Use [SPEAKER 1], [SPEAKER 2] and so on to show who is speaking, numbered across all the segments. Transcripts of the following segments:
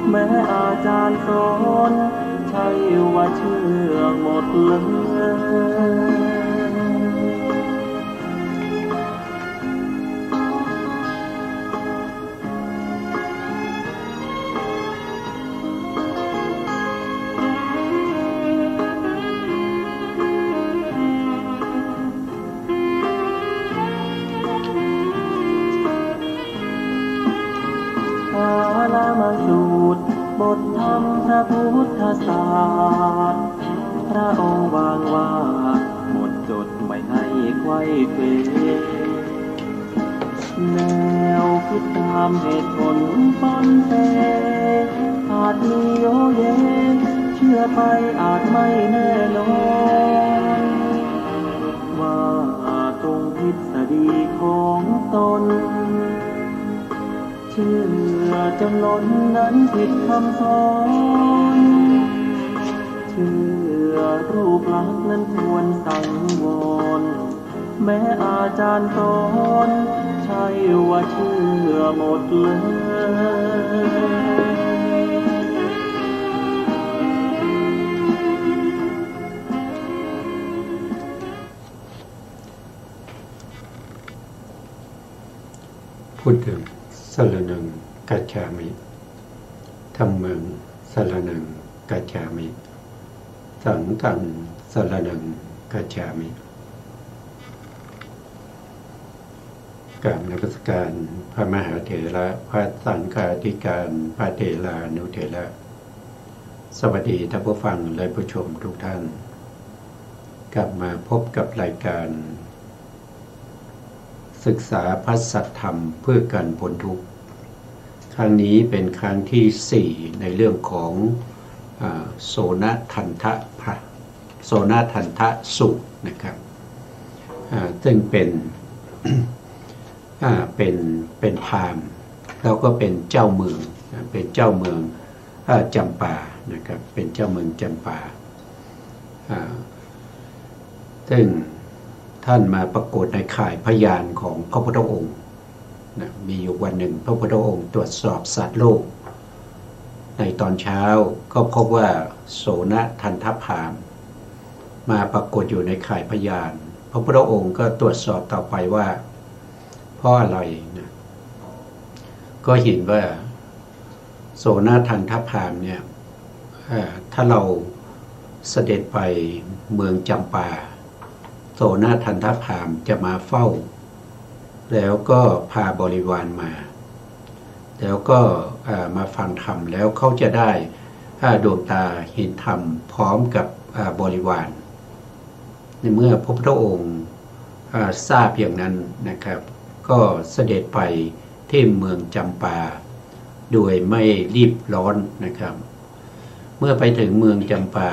[SPEAKER 1] แม้อาจารย์สอนใช่ว่าเชื่อหมดเลยละมาสูตรบทธรรมพระพุทธศาสตร์พระองค์วางว่าหมดจดไม่ให้ไขว้เขวแนวคิดตามเหตุผลปนเปอาจมีโยเยเชื่อไปอาจไม่แน่นอนว่าตรงทฤษฎีของตนเชื่อจนล้นนั้นผิดคำสอนเชื่อรูปลักษณ์นั้นควรสังวรแม้อาจารย์สอนใช่ว่าเชื่อหมดเลย
[SPEAKER 2] พูดถึงสรณังกัจฉามิธัมมังสรณังกัจฉามิสังฆังสรณังกัจฉามิกราบนมัสการพระมหาเถระพระสังฆาธิการพระเถรานุเถระสวัสดีท่านผู้ฟังและผู้ชมทุกท่านกลับมาพบกับรายการศึกษาพระสัทธรรมเพื่อการพ้นทุกข์ครั้งนี้เป็นครั้งที่4ในเรื่องของโสนทันทะโสนทันทะสูตรนะครับซึ่งเป็นพราหมณ์แล้วก็เป็นเจ้าเมืองเป็นเจ้าเมืองจำปานะครับเป็นเจ้าเมืองจำปาซึ่งท่านมาปรากฏในข่ายพยานของพระพุทธองค์นะมีอยู่วันหนึ่งพระพุทธองค์ตรวจสอบสัตว์โลกในตอนเช้าก็พบว่าโสนทันทพราหมณ์มาปรากฏอยู่ในข่ายพยานพระพุทธองค์ก็ตรวจสอบต่อไปว่าเพราะอะไรนะก็เห็นว่าโสนทันทพราหมณ์เนี่ยถ้าเราเสด็จไปเมืองจำปาโสนทันทพราหมณ์จะมาเฝ้าแล้วก็พาบริวารมาแล้วก็มาฟังธรรมแล้วเขาจะได้ดวงตาเห็นธรรมพร้อมกับบริวารในเมื่อพระพุทธองค์ทราบอย่างนั้นนะครับก็เสด็จไปที่เมืองจำปาโดยไม่รีบร้อนนะครับเมื่อไปถึงเมืองจำปา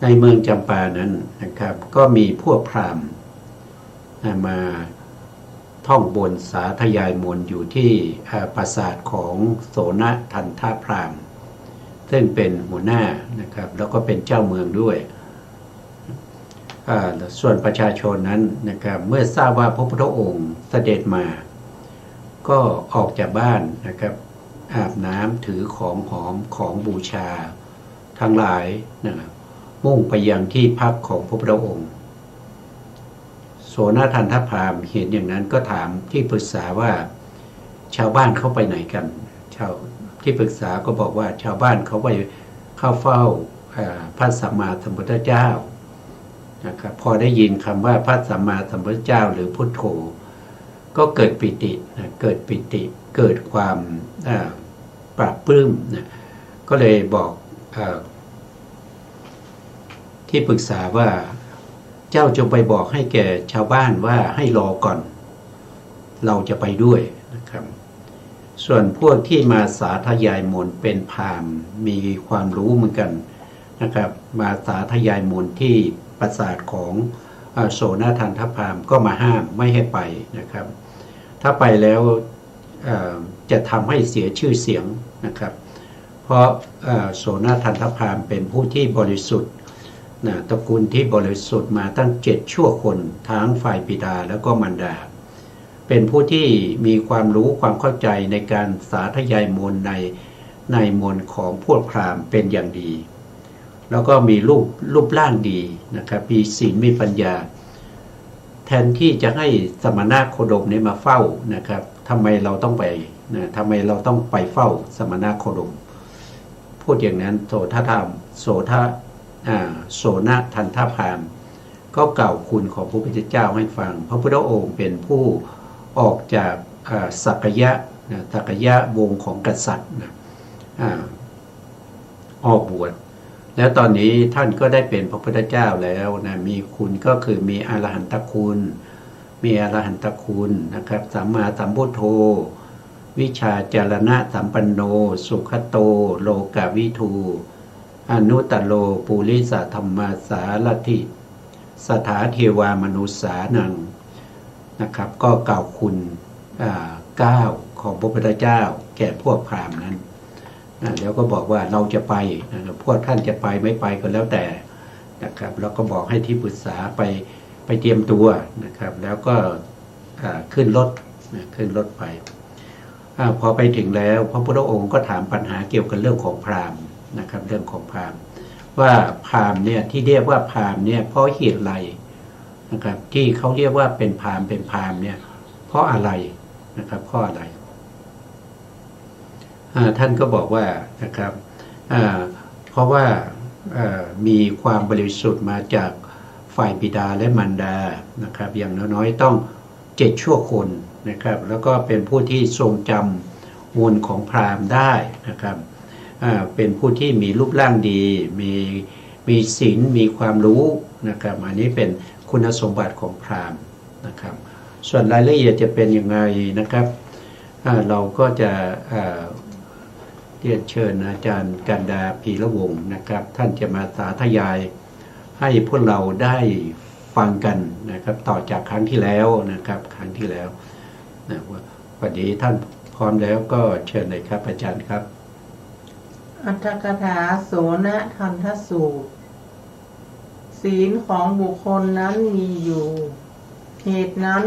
[SPEAKER 2] ในเมืองจำปานั้นนะครับก็มีพวกพราหมณ์มาท่องบนสาธยายมนต์อยู่ที่ปราสาทของโสนทันทพราหมณ์ซึ่งเป็นหัวหน้านะครับแล้วก็เป็นเจ้าเมืองด้วยส่วนประชาชนนั้นนะครับเมื่อทราบว่าพระพุทธองค์เสด็จมาก็ออกจากบ้านนะครับอาบน้ำถือของหอมของบูชาทั้งหลายนะครับมุ่งไปยังที่พักของพระพุทธองค์โสนทันทพราหมณ์เห็นอย่างนั้นก็ถามที่ปรึกษาว่าชาวบ้านเขาไปไหนกันที่ปรึกษาก็บอกว่าชาวบ้านเขาไปเข้าเฝ้าพระสัมมาสัมพุทธเจ้านะครับพอได้ยินคำว่าพระสัมมาสัมพุทธเจ้าหรือพุทโธก็เกิดปิติเกิดความปราบปลื้มก็เลยบอกที่ปรึกษาว่าเจ้าจงไปบอกให้แก่ชาวบ้านว่าให้รอก่อนเราจะไปด้วยนะครับส่วนพวกที่มาสาธยายมนต์เป็นพราหมณ์มีความรู้เหมือนกันนะครับมาสาธยายมนต์ที่ปราสาทของโสนทันทพราหมณ์ก็มาห้ามไม่ให้ไปนะครับถ้าไปแล้วจะทำให้เสียชื่อเสียงนะครับเพราะโสนทันทพราหมณ์เป็นผู้ที่บริสุทธิ์ตระกูลที่บริสุทธิ์มาตั้ง7ชั่วคนทั้งฝ่ายบิดาแล้วก็มารดาเป็นผู้ที่มีความรู้ความเข้าใจในการสาธยายมนต์ใน ในมวลของพวกพราหมณ์เป็นอย่างดีแล้วก็มีรูปร่างดีนะครับมีศีลมีปัญญาแทนที่จะให้สมณะโคดมนี้มาเฝ้านะครับทำไมเราต้องไปนะทำไมเราต้องไปเฝ้าสมณะโคดมพูดอย่างนั้นโสนทันทพามก็กล่าวคุณของพระพุทธเจ้าให้ฟังพระพุทธองค์เป็นผู้ออกจากสักยะวงของกษัตริย์นะออกบวชแล้วตอนนี้ท่านก็ได้เป็นพระพุทธเจ้าแล้วนะมีคุณก็คือมีอรหันตคุณนะครับสัมมาสัมพุทโธวิชาจารณะสัมปันโนสุขโตโลกวิทูอนุตตโลปุริสธรรมาสารถิสถาเทวามนุษสานังนะครับก็กล่าวคุณ9ของพระพุทธเจ้าแก่พวกพราหมณ์นั้นแล้วก็บอกว่าเราจะไปนะครับพวกท่านจะไปไม่ไปก็แล้วแต่นะครับแล้วก็บอกให้ที่ปรึกษาไปเตรียมตัวนะครับแล้วก็ขึ้นรถไปพอไปถึงแล้วพระพุทธองค์ก็ถามปัญหาเกี่ยวกับเรื่องของพราหมณ์นะครับเรื่องของพราหมณ์ว่าพราหมณ์เนี่ยที่เรียกว่าพราหมณ์เนี่ยเพราะเหตุอะไรนะครับที่เขาเรียกว่าเป็นพราหมณ์เนี่ยเพราะอะไรนะครับเพราะอะไรท่านก็บอกว่านะครับเพราะว่ามีความบริสุทธิ์มาจากฝ่ายบิดาและมารดานะครับอย่างน้อยๆต้อง7ชั่วคนนะครับแล้วก็เป็นผู้ที่ทรงจำมูลของพราหมณ์ได้นะครับเป็นผู้ที่มีรูปร่างดีมีศีลมีความรู้นะครับอันนี้เป็นคุณสมบัติของพราหมณ์นะครับส่วนรายละเอียดจะเป็นยังไงนะครับเราก็จะเรียนเชิญอาจารย์กันดาพีระวงศ์นะครับท่านจะมาสาธยายให้พวกเราได้ฟังกันนะครับต่อจากครั้งที่แล้วนะครับครั้งที่แล้วนะวันนี้ท่านพร้อมแล้วก็เชิญเลยครับอาจารย์ครับ
[SPEAKER 3] อัตถกถาโสนทันทสูตรศีลของบุคคลนั้นมีอยู่เหตุนั้น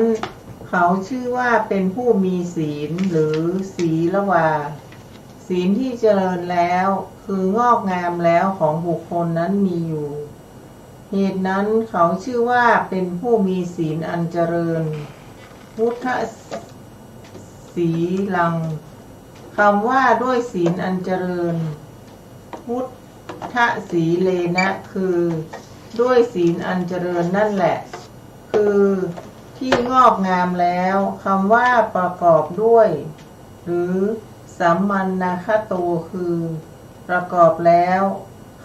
[SPEAKER 3] เขาชื่อว่าเป็นผู้มีศีลหรือศีลวาศีลที่เจริญแล้วคืองอกงามแล้วของบุคคลนั้นมีอยู่เหตุนั้นเขาชื่อว่าเป็นผู้มีศีลอันเจริญพุทธศีลังคำว่าด้วยศีลอันเจริญพุทธศีเลนะคือด้วยศีลอันเจริญนั่นแหละคือที่งอกงามแล้วคำว่าประกอบด้วยหรือสัมมันนาคโตคือประกอบแล้ว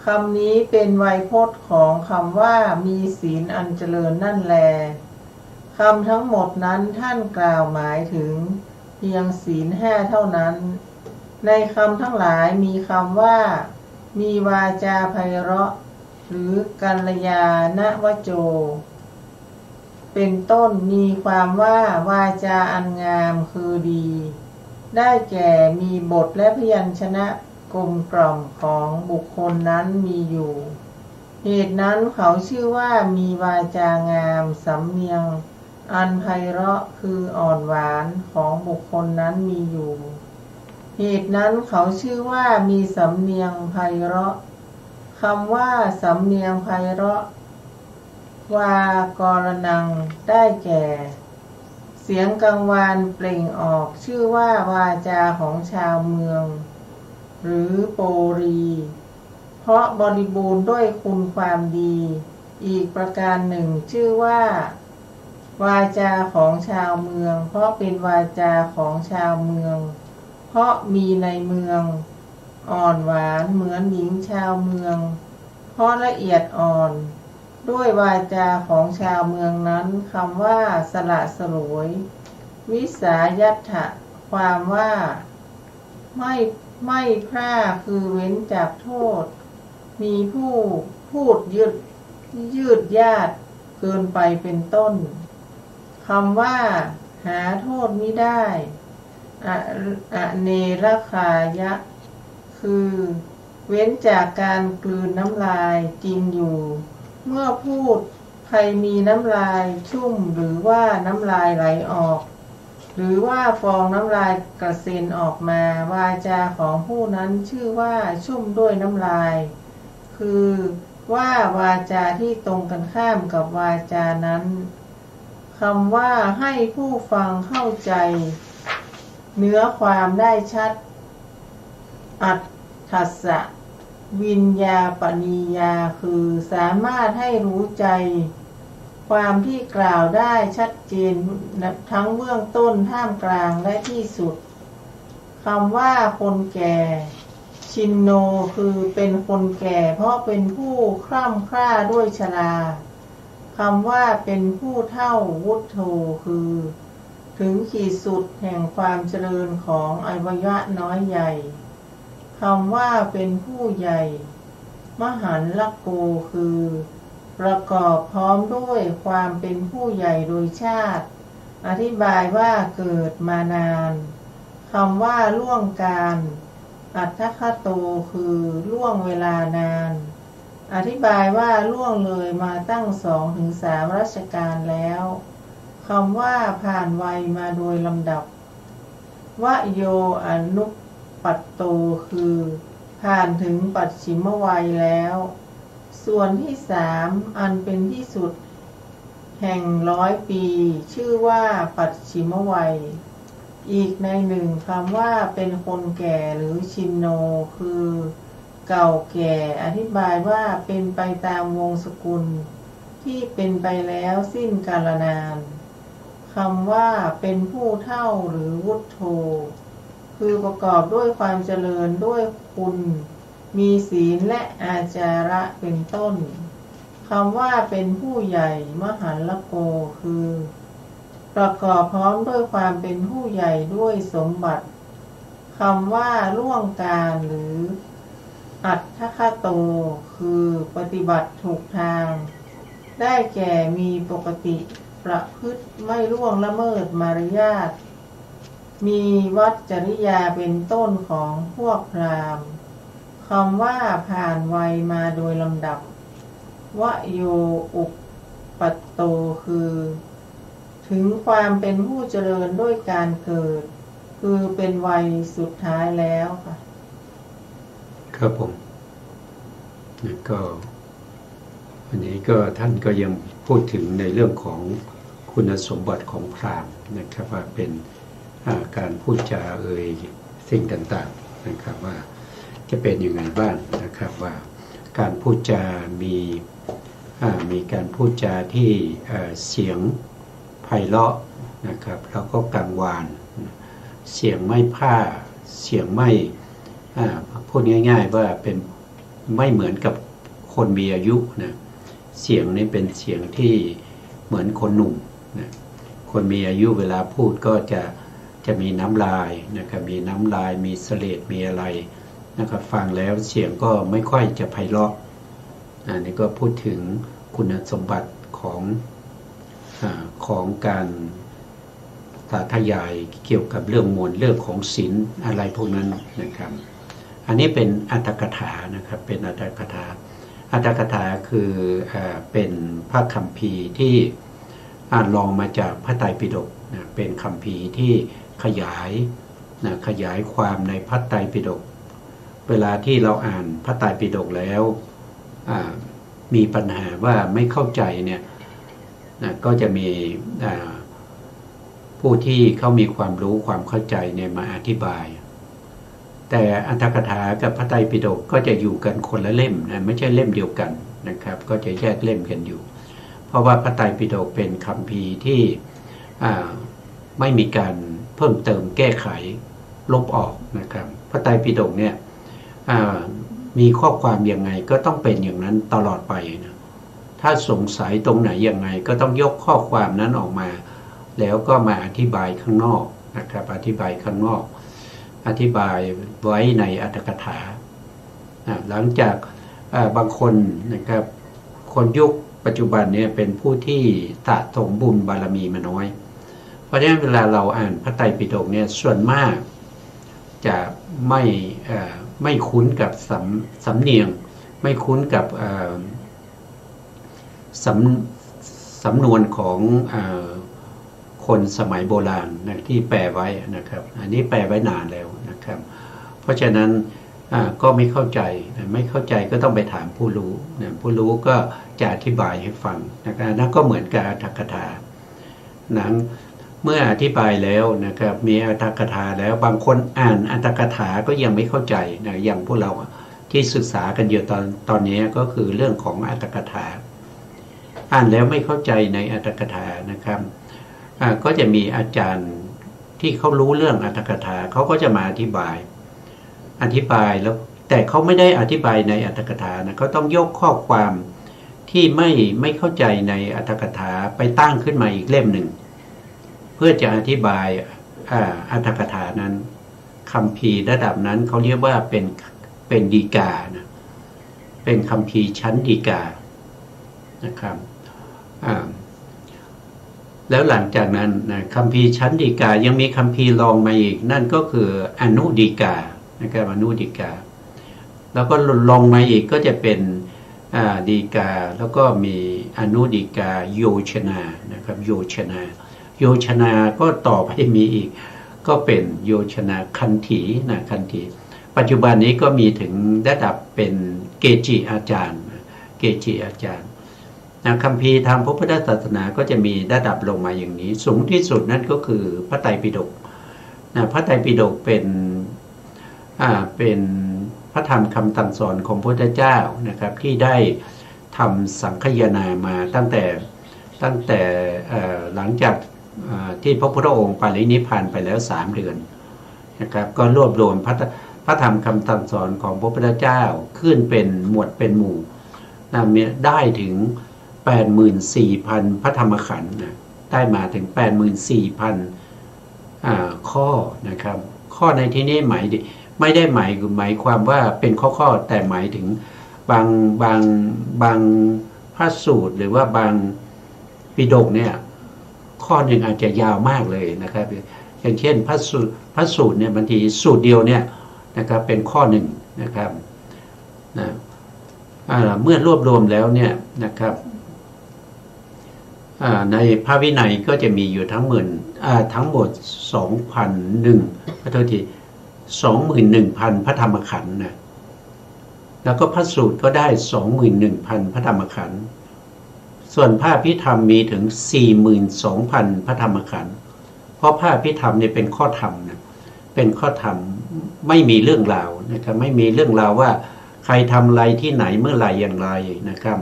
[SPEAKER 3] คำนี้เป็นไวยพจน์ของคำว่ามีศีลอันเจริญนั่นแลคำทั้งหมดนั้นท่านกล่าวหมายถึงเพียงศีล5เท่านั้นในคำทั้งหลายมีคำว่ามีวาจาไพเราะหรือกัลยาณวโจเป็นต้นมีความว่าวาจาอันงามคือดีได้แก่มีบทและพยัญชนะกลมกล่อมของบุคคลนั้นมีอยู่เหตุนั้นเขาชื่อว่ามีวาจางามสำเนียงอันไพเราะคืออ่อนหวานของบุคคลนั้นมีอยู่เหตุนั้นเขาชื่อว่ามีสำเนียงไพเราะคำว่าสำเนียงไพเราะวากรนังได้แก่เสียงกังวานเปล่งออกชื่อว่าวาจาของชาวเมืองหรือโปรีเพราะบริบูรณ์ด้วยคุณความดีอีกประการหนึ่งชื่อว่าวาจาของชาวเมืองเพราะเป็นวาจาของชาวเมืองเพราะมีในเมืองอ่อนหวานเหมือนหญิงชาวเมืองเพราะละเอียดอ่อนด้วยวาจาของชาวเมืองนั้นคำว่าสละสลวยวิสายัตถะความว่าไม่พร่าคือเว้นจากโทษมีผู้พูดยืดยาดเกินไปเป็นต้นคำว่าหาโทษมิได้อเนรคายะคือเว้นจากการกลืนน้ำลายจริงอยู่เมื่อพูดใครมีน้ำลายชุ่มหรือว่าน้ำลายไหลออก หรือว่าฟองน้ำลายกระเซ็นออกมาวาจาของผู้นั้นชื่อว่าชุ่มด้วยน้ำลายคือว่าวาจาที่ตรงกันข้ามกับวาจานั้นคำว่าให้ผู้ฟังเข้าใจเนื้อความได้ชัดอัตถัสสะวิญญาปณียาคือสามารถให้รู้ใจความที่กล่าวได้ชัดเจนทั้งเบื้องต้นท่ามกลางและที่สุดคำว่าคนแก่ชินโนคือเป็นคนแก่เพราะเป็นผู้คร่ำคร่าด้วยชราคำว่าเป็นผู้เฒ่าวุฒโธคือถึงขีดสุดแห่งความเจริญของอวัยวะน้อยใหญ่คำว่าเป็นผู้ใหญ่มหันลโกคือประกอบพร้อมด้วยความเป็นผู้ใหญ่โดยชาติอธิบายว่าเกิดมานานคำว่าล่วงการอัตถคโตคือล่วงเวลานานอธิบายว่าล่วงเลยมาตั้ง2-3รัชกาลแล้วคำว่าผ่านวัยมาโดยลำดับวโยอนุปัตโตคือผ่านถึงปัจฉิมวัยแล้วส่วนที่3อันเป็นที่สุดแห่ง100 ปีชื่อว่าปัจฉิมวัยอีกในหนึ่งคำว่าเป็นคนแก่หรือชินโนคือเก่าแก่อธิบายว่าเป็นไปตามวงศกุลที่เป็นไปแล้วสิ้นกาลนานคำว่าเป็นผู้เฒ่าหรือวุฒโธคือประกอบด้วยความเจริญด้วยคุณมีศีลและอาจาระเป็นต้นคำว่าเป็นผู้ใหญ่มหันลโกคือประกอบพร้อมด้วยความเป็นผู้ใหญ่ด้วยสมบัติคำว่าล่วงการหรืออัตถคโตคือปฏิบัติถูกทางได้แก่มีปกติประพฤติไม่ล่วงละเมิดมารยาทมีวัจจริยาเป็นต้นของพวกพราหมณ์คำว่าผ่านวัยมาโดยลำดับวโยอุปปัตโตคือถึงความเป็นผู้เจริญด้วยการเกิดคือเป็นวัยสุดท้ายแล้วค่ะ
[SPEAKER 2] ครับผมก็วันนี้ก็ท่านก็ยังพูดถึงในเรื่องของคุณสมบัติของพราหมณ์นะครับว่าเป็นการพูดจาสิ่งต่างๆนะครับว่าจะเป็นยังไงบ้างนะครับว่าการพูดจามีการพูดจาที่เสียงไพเราะนะครับแล้วก็กังวานเสียงไม่พร่าเสียงไม่พูดง่ายๆว่าเป็นไม่เหมือนกับคนมีอายุนะเสียงนี้เป็นเสียงที่เหมือนคนหนุ่มนะคนมีอายุเวลาพูดก็จะมีน้ำลายนะครับมีน้ำลายมีเสลดมีอะไรนะครับฟังแล้วเสียงก็ไม่ค่อยจะไพเราะนี่ก็พูดถึงคุณสมบัติของการสาธยายเกี่ยวกับเรื่องมวลเรื่องของศีลอะไรพวกนั้นนะครับอันนี้เป็นอัตถกถานะครับเป็นอัตถกถาอัตถกถาคือเป็นพระคัมภีร์ที่ลองมาจากพระไตรปิฎกนะเป็นคัมภีร์ที่ขยายความในพระไตรปิฎกเวลาที่เราอ่านพระไตรปิฎกแล้วมีปัญหาว่าไม่เข้าใจเนี่ยนะก็จะมีผู้ที่เขามีความรู้ความเข้าใจเนี่ยมาอธิบายแต่อัตถกถากับพระไตรปิฎกก็จะอยู่กันคนละเล่มนะไม่ใช่เล่มเดียวกันนะครับก็จะแยกเล่มกันอยู่เพราะว่าพระไตรปิฎกเป็นคัมภีร์ที่ไม่มีการเพิ่มเติมแก้ไขลบออกนะครับพระไตรปิฎกเนี่ยมีข้อความยังไงก็ต้องเป็นอย่างนั้นตลอดไปนะถ้าสงสัยตรงไหนยังไงก็ต้องยกข้อความนั้นออกมาแล้วก็มาอธิบายข้างนอกนะครับอธิบายข้างนอกอธิบายไว้ในอัตถกถาหลังจากบางคนนะครับคนยุคปัจจุบันเนี่ยเป็นผู้ที่สะสมบุญบารมีมาน้อยเพราะฉะนั้นเวลาเราอ่านพระไตรปิฎกเนี่ยส่วนมากจะไม่คุ้นกับสำเนียงไม่คุ้นกับสำนวนของค คนสมัยโบราณนะที่แปลไว้นะครับอันนี้แปลไว้นานแล้วนะครับเพราะฉะนั้นก็ไม่เข้าใจไม่เข้าใจก็ต้องไปถามผู้รู้นะผู้รู้ก็จะอธิบายให้ฟังนะครับนั่นก็เหมือนกับอรรถกถานั้นเมื่ออธิบายแล้วนะครับมีอรรถกถาแล้วบางคนอ่านอรรถกถาก็ยังไม่เข้าใจนะอย่างพวกเราที่ศึกษากันอยู่ตอนนี้ก็คือเรื่องของอรรถกถาอ่านแล้วไม่เข้าใจในอรรถกถานะครับก็จะมีอาจารย์ที่เขารู้เรื่องอรรถกถาเขาก็จะมาอธิบายแล้วแต่เขาไม่ได้อธิบายในอรรถกถานะเขาต้องยกข้อความที่ไม่เข้าใจในอรรถกถาไปตั้งขึ้นมาอีกเล่มหนึ่งเพื่อจะอธิบายอรรถกถานั้นคัมภีร์ระดับนั้นเขาเรียกว่าเป็นฎีกานะเป็นคัมภีร์ชั้นฎีกานะครับแล้วหลังจากนั้นนะคัมภีร์ชั้นฎีกายังมีคัมภีร์รองมาอีกนั่นก็คืออนุฎีกานะครับอนุฎีกาแล้วก็ลงมาอีกก็จะเป็นฎีกาแล้วก็มีอนุฎีกาโยชนานะครับโยชนาก็ต่อไปมีอีกก็เป็นโยชนาคันถีนะคันถีปัจจุบันนี้ก็มีถึงระดับเป็นเกจิอาจารย์นะคัมภีร์ทางพระพุทธศาสนาก็จะมีระดับลงมาอย่างนี้สูงที่สุดนั่นก็คือพระไตรปิฎกนะพระไตรปิฎกเป็นพระธรรมคำสั่งสอนของพระพุทธเจ้านะครับที่ได้ทำสังคายนามาตั้งแต่หลังจากที่พระพุทธองค์ปรินิพพานไปแล้ว3 เดือนนะครับก็รวบรวมพระธรรมคำสั่งสอนของพระพุทธเจ้าขึ้นเป็นหมวดเป็นหมู่ได้ถึง 84,000 พระธรรมขันธ์นะได้มาถึง 84,000 ข้อนะครับข้อในที่นี้ไม่ได้หมายความว่าเป็นข้อแต่หมายถึงบางพระสูตรหรือว่าบางปิฎกเนี่ยข้อหนึ่งอาจจะยาวมากเลยนะครับอย่างเช่นพระสูตรเนี่ยบางทีสูตรเดียวเนี่ยนะครับเป็นข้อหนึ่งนะครับนะเมื่อรวบรวมแล้วเนี่ยนะครับในพระวินัยก็จะมีอยู่ทั้งหมด 2,001 ขอโทษที 21,000 พระธรรมขันธ์นะแล้วก็พระสูตรก็ได้ 21,000 พระธรรมขันธ์ส่วนพระอภิธรรมมีถึง 42,000 พระธรรมขันธ์เพราะพระอภิธรรมเนี่ยเป็นข้อธรรมนะเป็นข้อธรรมไม่มีเรื่องราวนะครับไม่มีเรื่องราวว่าใครทำอะไรที่ไหนเมื่อไหร่อย่างไรนะครับ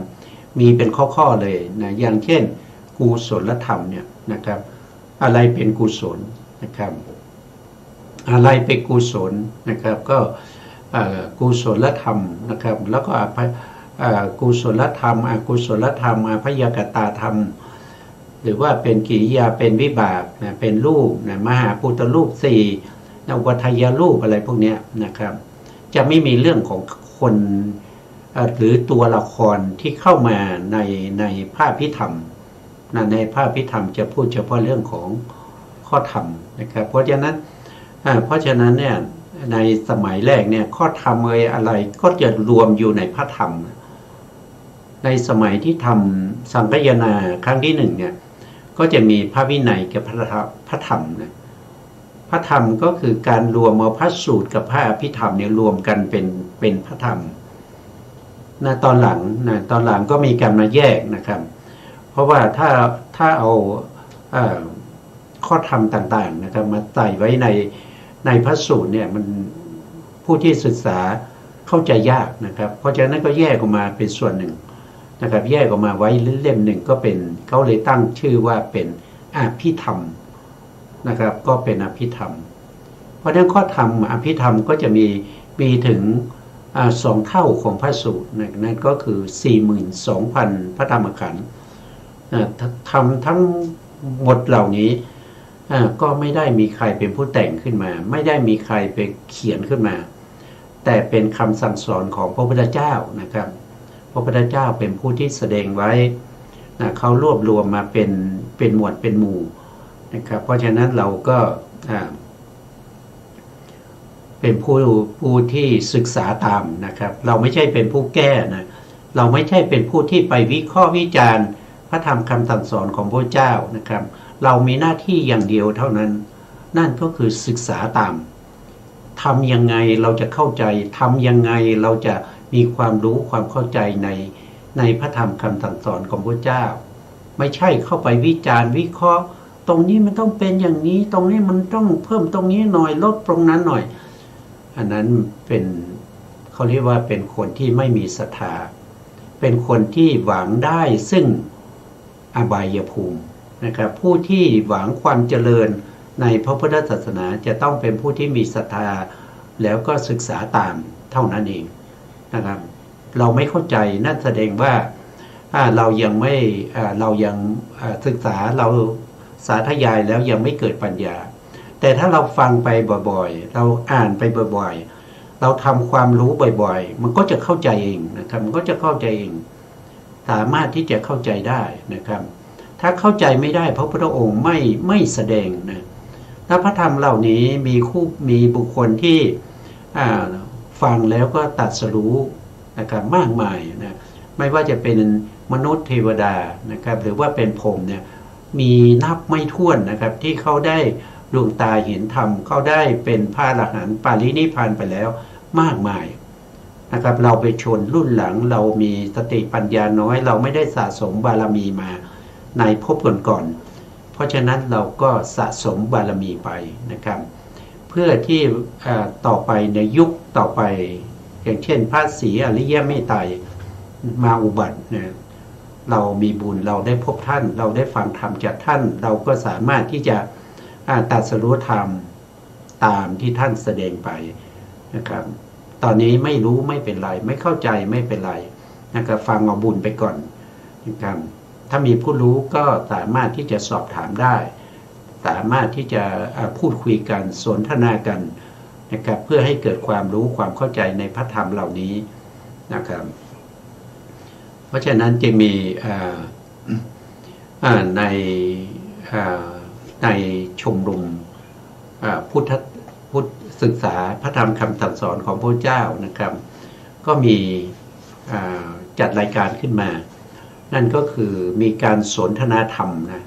[SPEAKER 2] มีเป็นข้อเลยนะอย่างเช่นกุศลธรรมเนี่ยนะครับอะไรเป็นกุศลนะครับอะไรเป็นกุศลนะครับก็กุศลธรรมนะครับแล้วก็กุศลธรรมอกุศลธรรมอภยกตาธรรมหรือว่าเป็นกิริยาเป็นวิบากนะเป็นรูปนะมหาพุทธรูป4อุปทายรูปอะไรพวกนี้นะครับจะไม่มีเรื่องของคนหรือตัวละครที่เข้ามาในพระอภิธรรมในพระอภิธรรมจะพูดเฉพาะเรื่องของข้อธรรมนะครับเพราะฉะนั้นเนี่ยในสมัยแรกเนี่ยข้อธรรมอะไรก็จะรวมอยู่ในพระธรรมในสมัยที่ทำสังคายนาครั้งที่1เนี่ยก็จะมีพระวินัยกับพระธรรมนะพระธรรมก็คือการรวมเอาพระสูตรกับพระอภิธรรมเนี่ยรวมกันเป็นพระธรรมนะตอนหลังก็มีการมาแยกนะครับเพราะว่าถ้าเอาข้อธรรมต่างๆนะครับมาใส่ไว้ในพระสูตรเนี่ยมันผู้ที่ศึกษาเข้าใจยากนะครับเพราะฉะนั้นก็แยกออกมาเป็นส่วนหนึ่งนะครับแยกออกมาไว้เล่มหนึ่งก็เป็นเขาเลยตั้งชื่อว่าเป็นอภิธรรมนะครับก็เป็นอภิธรรมเพราะฉะนั้นข้อธรรมอภิธรรมก็จะมีถึง2 เท่าของพระสูตรนั่นก็คือ 42,000 พระธรรมขันธ์ทำทั้งหมดเหล่านี้ก็ไม่ได้มีใครเป็นผู้แต่งขึ้นมาไม่ได้มีใครไปเขียนขึ้นมาแต่เป็นคำสั่งสอนของพระพุทธเจ้านะครับพระพุทธเจ้าเป็นผู้ที่แสดงไว้เขารวบรวมมาเป็นหมวดเป็นหมู่นะครับเพราะฉะนั้นเราก็เป็นผู้ที่ศึกษาตามนะครับเราไม่ใช่เป็นผู้แก้นะเราไม่ใช่เป็นผู้ที่ไปวิเคราะห์วิจารณ์พระธรรมคำสั่งสอนของพระเจ้านะครับ เรามีหน้าที่อย่างเดียวเท่านั้นนั่นก็คือศึกษาตามทำยังไงเราจะเข้าใจทำยังไงเราจะมีความรู้ความเข้าใจในพระธรรมคำสั่งสอนของพระเจ้าไม่ใช่เข้าไปวิจารณ์วิเคราะห์ตรงนี้มันต้องเป็นอย่างนี้ตรงนี้มันต้องเพิ่มตรงนี้หน่อยลดตรงนั้นหน่อยอันนั้นเป็นเขาเรียกว่าเป็นคนที่ไม่มีศรัทธาเป็นคนที่หวังได้ซึ่งอบายภูมินะครับผู้ที่หวังความเจริญในพระพุทธศาสนาจะต้องเป็นผู้ที่มีศรัทธาแล้วก็ศึกษาตามเท่านั้นเองนะครับเราไม่เข้าใจนั่นแสดงว่าเรายังไม่เรายังศึกษาเราสาธยายแล้วยังไม่เกิดปัญญาแต่ถ้าเราฟังไปบ่อยๆเราอ่านไปบ่อยๆเราทำความรู้บ่อยๆมันก็จะเข้าใจเองนะครับมันก็จะเข้าใจเองสามารถที่จะเข้าใจได้นะครับถ้าเข้าใจไม่ได้พระพุทธองค์ไม่แสดงนะถ้าพระธรรมเหล่านี้มีบุคคลที่ฟังแล้วก็ตรัสรู้นะครับมากมายนะไม่ว่าจะเป็นมนุษย์เทวดานะครับหรือว่าเป็นพรหมเนี่ยมีนับไม่ถ้วนนะครับที่เขาได้ดวงตาเห็นธรรมเขาได้เป็นพระอรหันต์ปารินิพพานไปแล้วมากมายนะครับเราไปชนรุ่นหลังเรามีสติปัญญาน้อยเราไม่ได้สะสมบารมีมาในภพก่อนๆเพราะฉะนั้นเราก็สะสมบารมีไปนะครับเพื่อที่ต่อไปในยุคต่อไปอย่างเช่นพระศรีอริยเมตไตรมาอุบัติเนี่ยเรามีบุญเราได้พบท่านเราได้ฟังธรรมจากท่านเราก็สามารถที่จะตรัสรู้ธรรมตามที่ท่านแสดงไปนะครับตอนนี้ไม่รู้ไม่เป็นไรไม่เข้าใจไม่เป็นไรนะครับฟังเอาบุญไปก่อนนะครับถ้ามีผู้รู้ก็สามารถที่จะสอบถามได้สามารถที่จะพูดคุยกันสนทนากันนะครับเพื่อให้เกิดความรู้ความเข้าใจในพระธรรมเหล่านี้นะครับเพราะฉะนั้นจึงมีในชมรมพุทธศึกษาพระธรรมคำสั่งสอนของพระเจ้านะครับก็มีจัดรายการขึ้นมานั่นก็คือมีการสนทนาธรรมนะ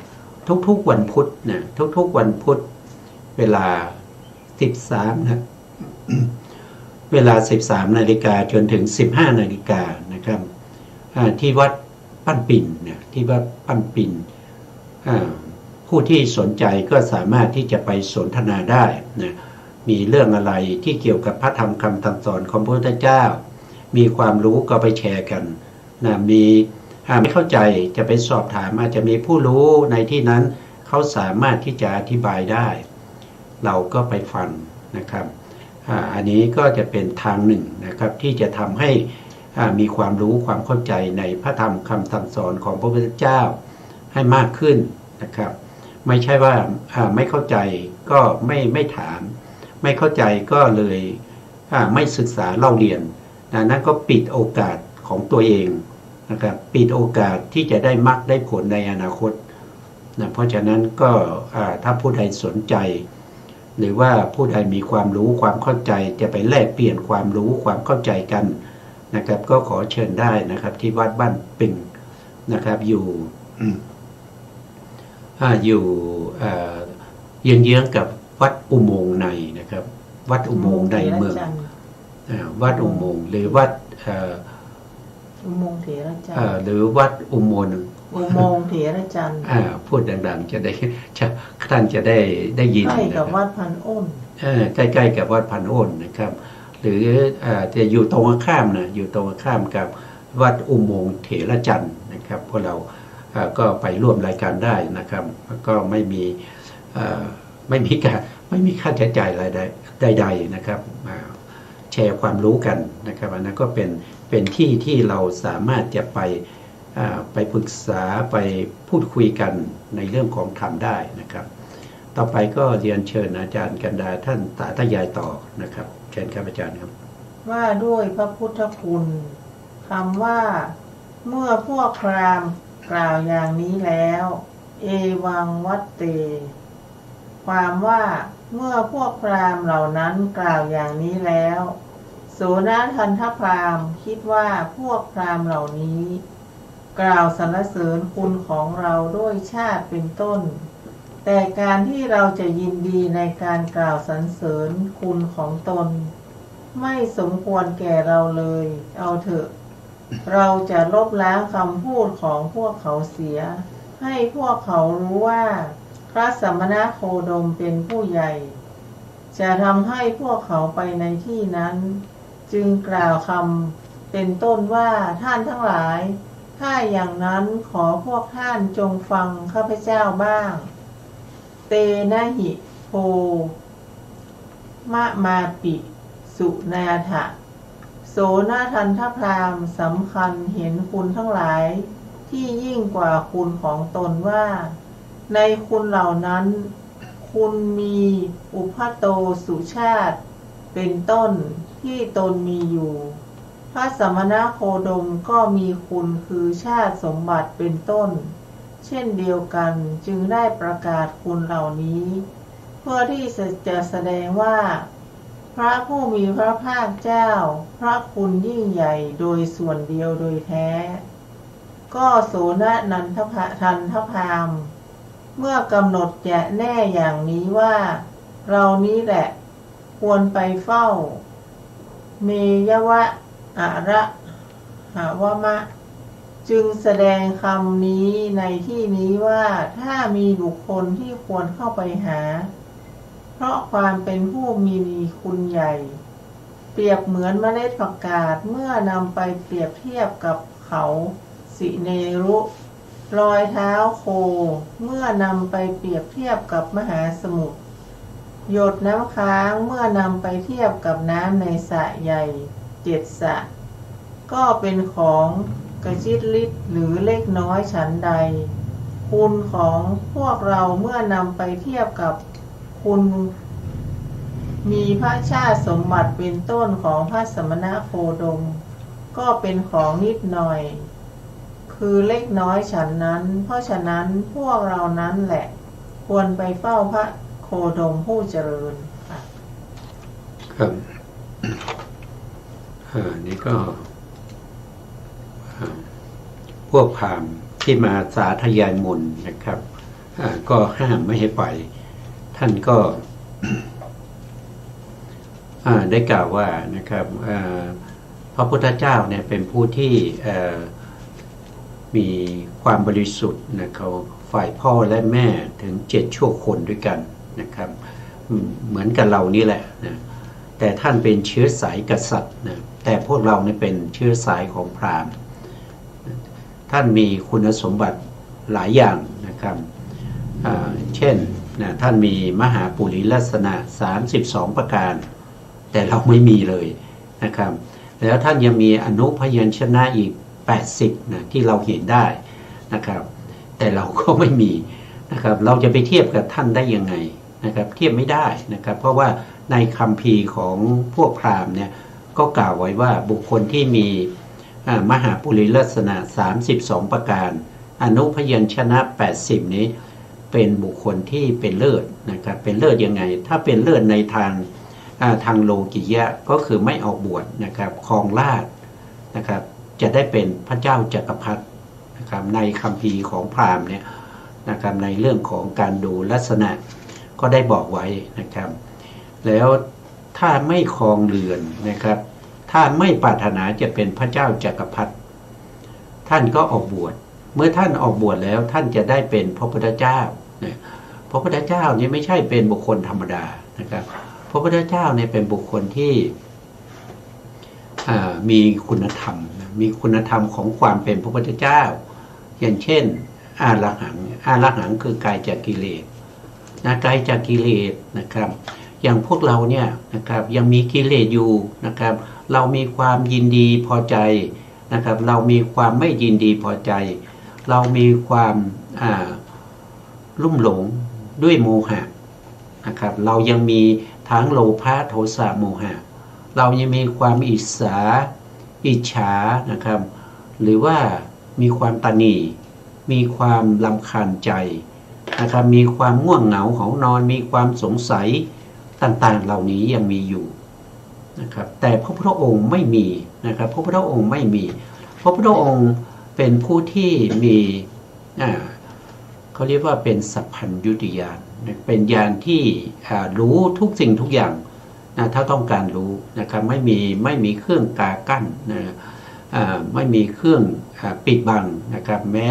[SPEAKER 2] ทุกๆวันพุธนะทุกๆวันพุธเวลา13นะ เวลา 13 นาฬิกาจนถึง 15 นาฬิกานะครับที่วัดปั้นปิ่นเนี่ยที่วัดปั้นปิ่นผู้ที่สนใจก็สามารถที่จะไปสนทนาได้นะมีเรื่องอะไรที่เกี่ยวกับพระธรรมคำสั่งสอนของพระพุทธเจ้ามีความรู้ก็ไปแชร์กันนะมีไม่เข้าใจจะไปสอบถามอาจจะมีผู้รู้ในที่นั้นเขาสามารถที่จะอธิบายได้เราก็ไปฟังนะครับอันนี้ก็จะเป็นทางหนึ่งนะครับที่จะทำให้มีความรู้ความเข้าใจในพระธรรมคำสั่งสอนของพระพุทธเจ้าให้มากขึ้นนะครับไม่ใช่ว่าไม่เข้าใจก็ไม่ถามไม่เข้าใจก็เลยไม่ศึกษาเล่าเรียนนั่นก็ปิดโอกาสของตัวเองนะครับปิดโอกาสที่จะได้มรรคได้ผลในอนาคตนะเพราะฉะนั้นก็ถ้าผู้ใดสนใจหรือว่าผู้ใดมีความรู้ความเข้าใจจะไปแลกเปลี่ยนความรู้ความเข้าใจกันนะครับก็ขอเชิญได้นะครับที่วัดบ้านปิงนะครับอยู่เยื้องๆกับวัดอุโมงค์ในนะครับวัดอุโมงค์ในเมืองวัดอุโมงค์หรือวัด
[SPEAKER 3] อุโมงค์เถรจันทร์
[SPEAKER 2] หรือวัดอุโมงค์
[SPEAKER 3] เถรจันทร์
[SPEAKER 2] พูดดังๆจะได้ท่านจะได้ยิน
[SPEAKER 3] ใกล้กับวัดพันอ้น
[SPEAKER 2] ใกล้ๆกับวัดพันอ้นนะครับหรือจะอยู่ตรงข้ามนะอยู่ตรงข้ามกับวัดอุโมงค์เถรจันทร์นะครับพวกเราก็ไปร่วมรายการได้นะครับก็ไม่มีค่าใช้จ่ายอะไรใดๆนะครับแชร์ความรู้กันนะครับอันนั้นก็เป็นที่เราสามารถจะไปปรึกษาไปพูดคุยกันในเรื่องของธรรมได้นะครับต่อไปก็เรียนเชิญอาจารย์กันดาท่านสาธยายต่อนะครับเชิญครับอาจารย์ครับ
[SPEAKER 3] ว่าด้วยพระพุทธคุณคำว่าเมื่อพวกพราหมณ์กล่าวอย่างนี้แล้วเอวังวัตเตความว่าเมื่อพวกพราหมณ์เหล่านั้นกล่าวอย่างนี้แล้วโสนทันทพราหมณ์คิดว่าพวกพราหมณ์เหล่านี้กล่าวสรรเสริญคุณของเราด้วยชาติเป็นต้น แต่การที่เราจะยินดีในการกล่าวสรรเสริญคุณของตนไม่สมควรแก่เราเลยเอาเถอะเราจะลบล้างคำพูดของพวกเขาเสียให้พวกเขารู้ว่าพระสมณโคดมเป็นผู้ใหญ่จะทำให้พวกเขาไปในที่นั้นจึงกล่าวคำเป็นต้นว่าท่านทั้งหลายถ้าอย่างนั้นขอพวกท่านจงฟังข้าพเจ้าบ้างเตนะหิโพมะมาปิสุนาถะโสนทันทพราหมณ์สำคัญเห็นคุณทั้งหลายที่ยิ่งกว่าคุณของตนว่าในคุณเหล่านั้นคุณมีอุปโตสุชาติเป็นต้นที่ตนมีอยู่พระสมณโคดมก็มีคุณคือชาติสมบัติเป็นต้นเช่นเดียวกันจึงได้ประกาศคุณเหล่านี้เพื่อที่จะแสดงว่าพระผู้มีพระภาคเจ้าพระคุณยิ่งใหญ่โดยส่วนเดียวโดยแท้ก็โสนนันททันทพราหมณ์เมื่อกำหนดแจะแน่อย่างนี้ว่าเรานี้แหละควรไปเฝ้าเมยวะอะระหาวมะจึงแสดงคำนี้ในที่นี้ว่าถ้ามีบุคคลที่ควรเข้าไปหาเพราะความเป็นผู้มีคุณใหญ่เปรียบเหมือนเมล็ดผักกาดเมื่อนำไปเปรียบเทียบกับเขาสิเนรุรอยเท้าโคเมื่อนำไปเปรียบเทียบกับมหาสมุทรหยดน้ำค้างเมื่อนำไปเทียบกับน้ำในสระใหญ่7 สระก็เป็นของกระจิตลิดหรือเล็กน้อยฉันใดคุณของพวกเราเมื่อนำไปเทียบกับคุณมีพระชาติสมบัติเป็นต้นของพระสมณโคดมก็เป็นของนิดหน่อยคือเล็กน้อยฉันนั้นเพราะฉะนั้นพวกเรานั้นแหละควรไปเฝ้าพระโคดมผู้เจริญค่ะ
[SPEAKER 2] ครับนี่ก็พวกพราหมณ์ที่มาสาธยายมนต์นะครับก็ห้ามไม่ให้ไปท่านก็ ได้กล่าวว่านะครับพระพุทธเจ้าเนี่ยเป็นผู้ที่มีความบริสุทธิ์นะครับฝ่ายพ่อและแม่ถึง7 ชั่วคนด้วยกันนะครับเหมือนกับเรานี่แหละนะแต่ท่านเป็นเชื้อสายกษัตริย์นะแต่พวกเราเนี่ยเป็นเชื้อสายของพราหมณ์ท่านมีคุณสมบัติหลายอย่างนะครับเช่นนะท่านมีมหาปุริลักษณะ32 ประการแต่เราไม่มีเลยนะครับแล้วท่านยังมีอนุพยัญชนะอีก80นะที่เราเห็นได้นะครับแต่เราก็ไม่มีนะครับเราจะไปเทียบกับท่านได้ยังไงนะครับเทียบไม่ได้นะครับเพราะว่าในคัมภีร์ของพวกพราหมณ์เนี่ยก็กล่าวไว้ว่าบุคคลที่มีมหาปุริลักษณะ32 ประการอนุพยัญชนะ80นี้เป็นบุคคลที่เป็นเลิศนะครับเป็นเลิศยังไงถ้าเป็นเลิศในทางโลกิยะก็คือไม่ออกบวชนะครับครองราชย์นะครับจะได้เป็นพระเจ้าจักรพรรดินะครับในคัมภีร์ของพราหมณ์เนี่ยนะครับในเรื่องของการดูลักษณะก็ได้บอกไว้นะครับแล้วถ้าไม่ครองเรือนนะครับถ้าไม่ปรารถนาจะเป็นพระเจ้าจักรพรรดิท่านก็ออกบวชเมื่อท่านออกบวชแล้วท่านจะได้เป็นพระพุทธเจ้านะพระพุทธเจ้านี่ไม่ใช่เป็นบุคคลธรรมดานะครับพระพุทธเจ้าเนี่ยเป็นบุคคลที่มีคุณธรรมมีคุณธรรมของความเป็นพระพุทธเจ้าอย่างเช่นอาระหังคือกายจากกิเลสนะกายจากกิเลสนะครับอย่างพวกเราเนี่ยนะครับยังมีกิเลสอยู่นะครับเรามีความยินดีพอใจนะครับเรามีความไม่ยินดีพอใจเรามีความลุ่มหลงด้วยโมหะนะครับเรายังมีทั้งโลภะโทสะโมหะเรายังมีความอิจฉานะครับหรือว่ามีความตณีมีความรำคาญใจนะครับมีความง่วงเหงาของนอนมีความสงสัยต่างๆเหล่านี้ยังมีอยู่นะครับแต่พระพุทธองค์ไม่มีนะครับพระพุทธองค์ไม่มีพระพุทธองค์เป็นผู้ที่มีเข เขาเรียกว่าเป็นสัพพัญญุตญาณเป็นญาณที่รู้ทุกสิ่งทุกอย่างนะถ้าต้องการรู้นะครับไม่มีเครื่องกากั้นนะไม่มีเครื่องปิดบังนะครับแม้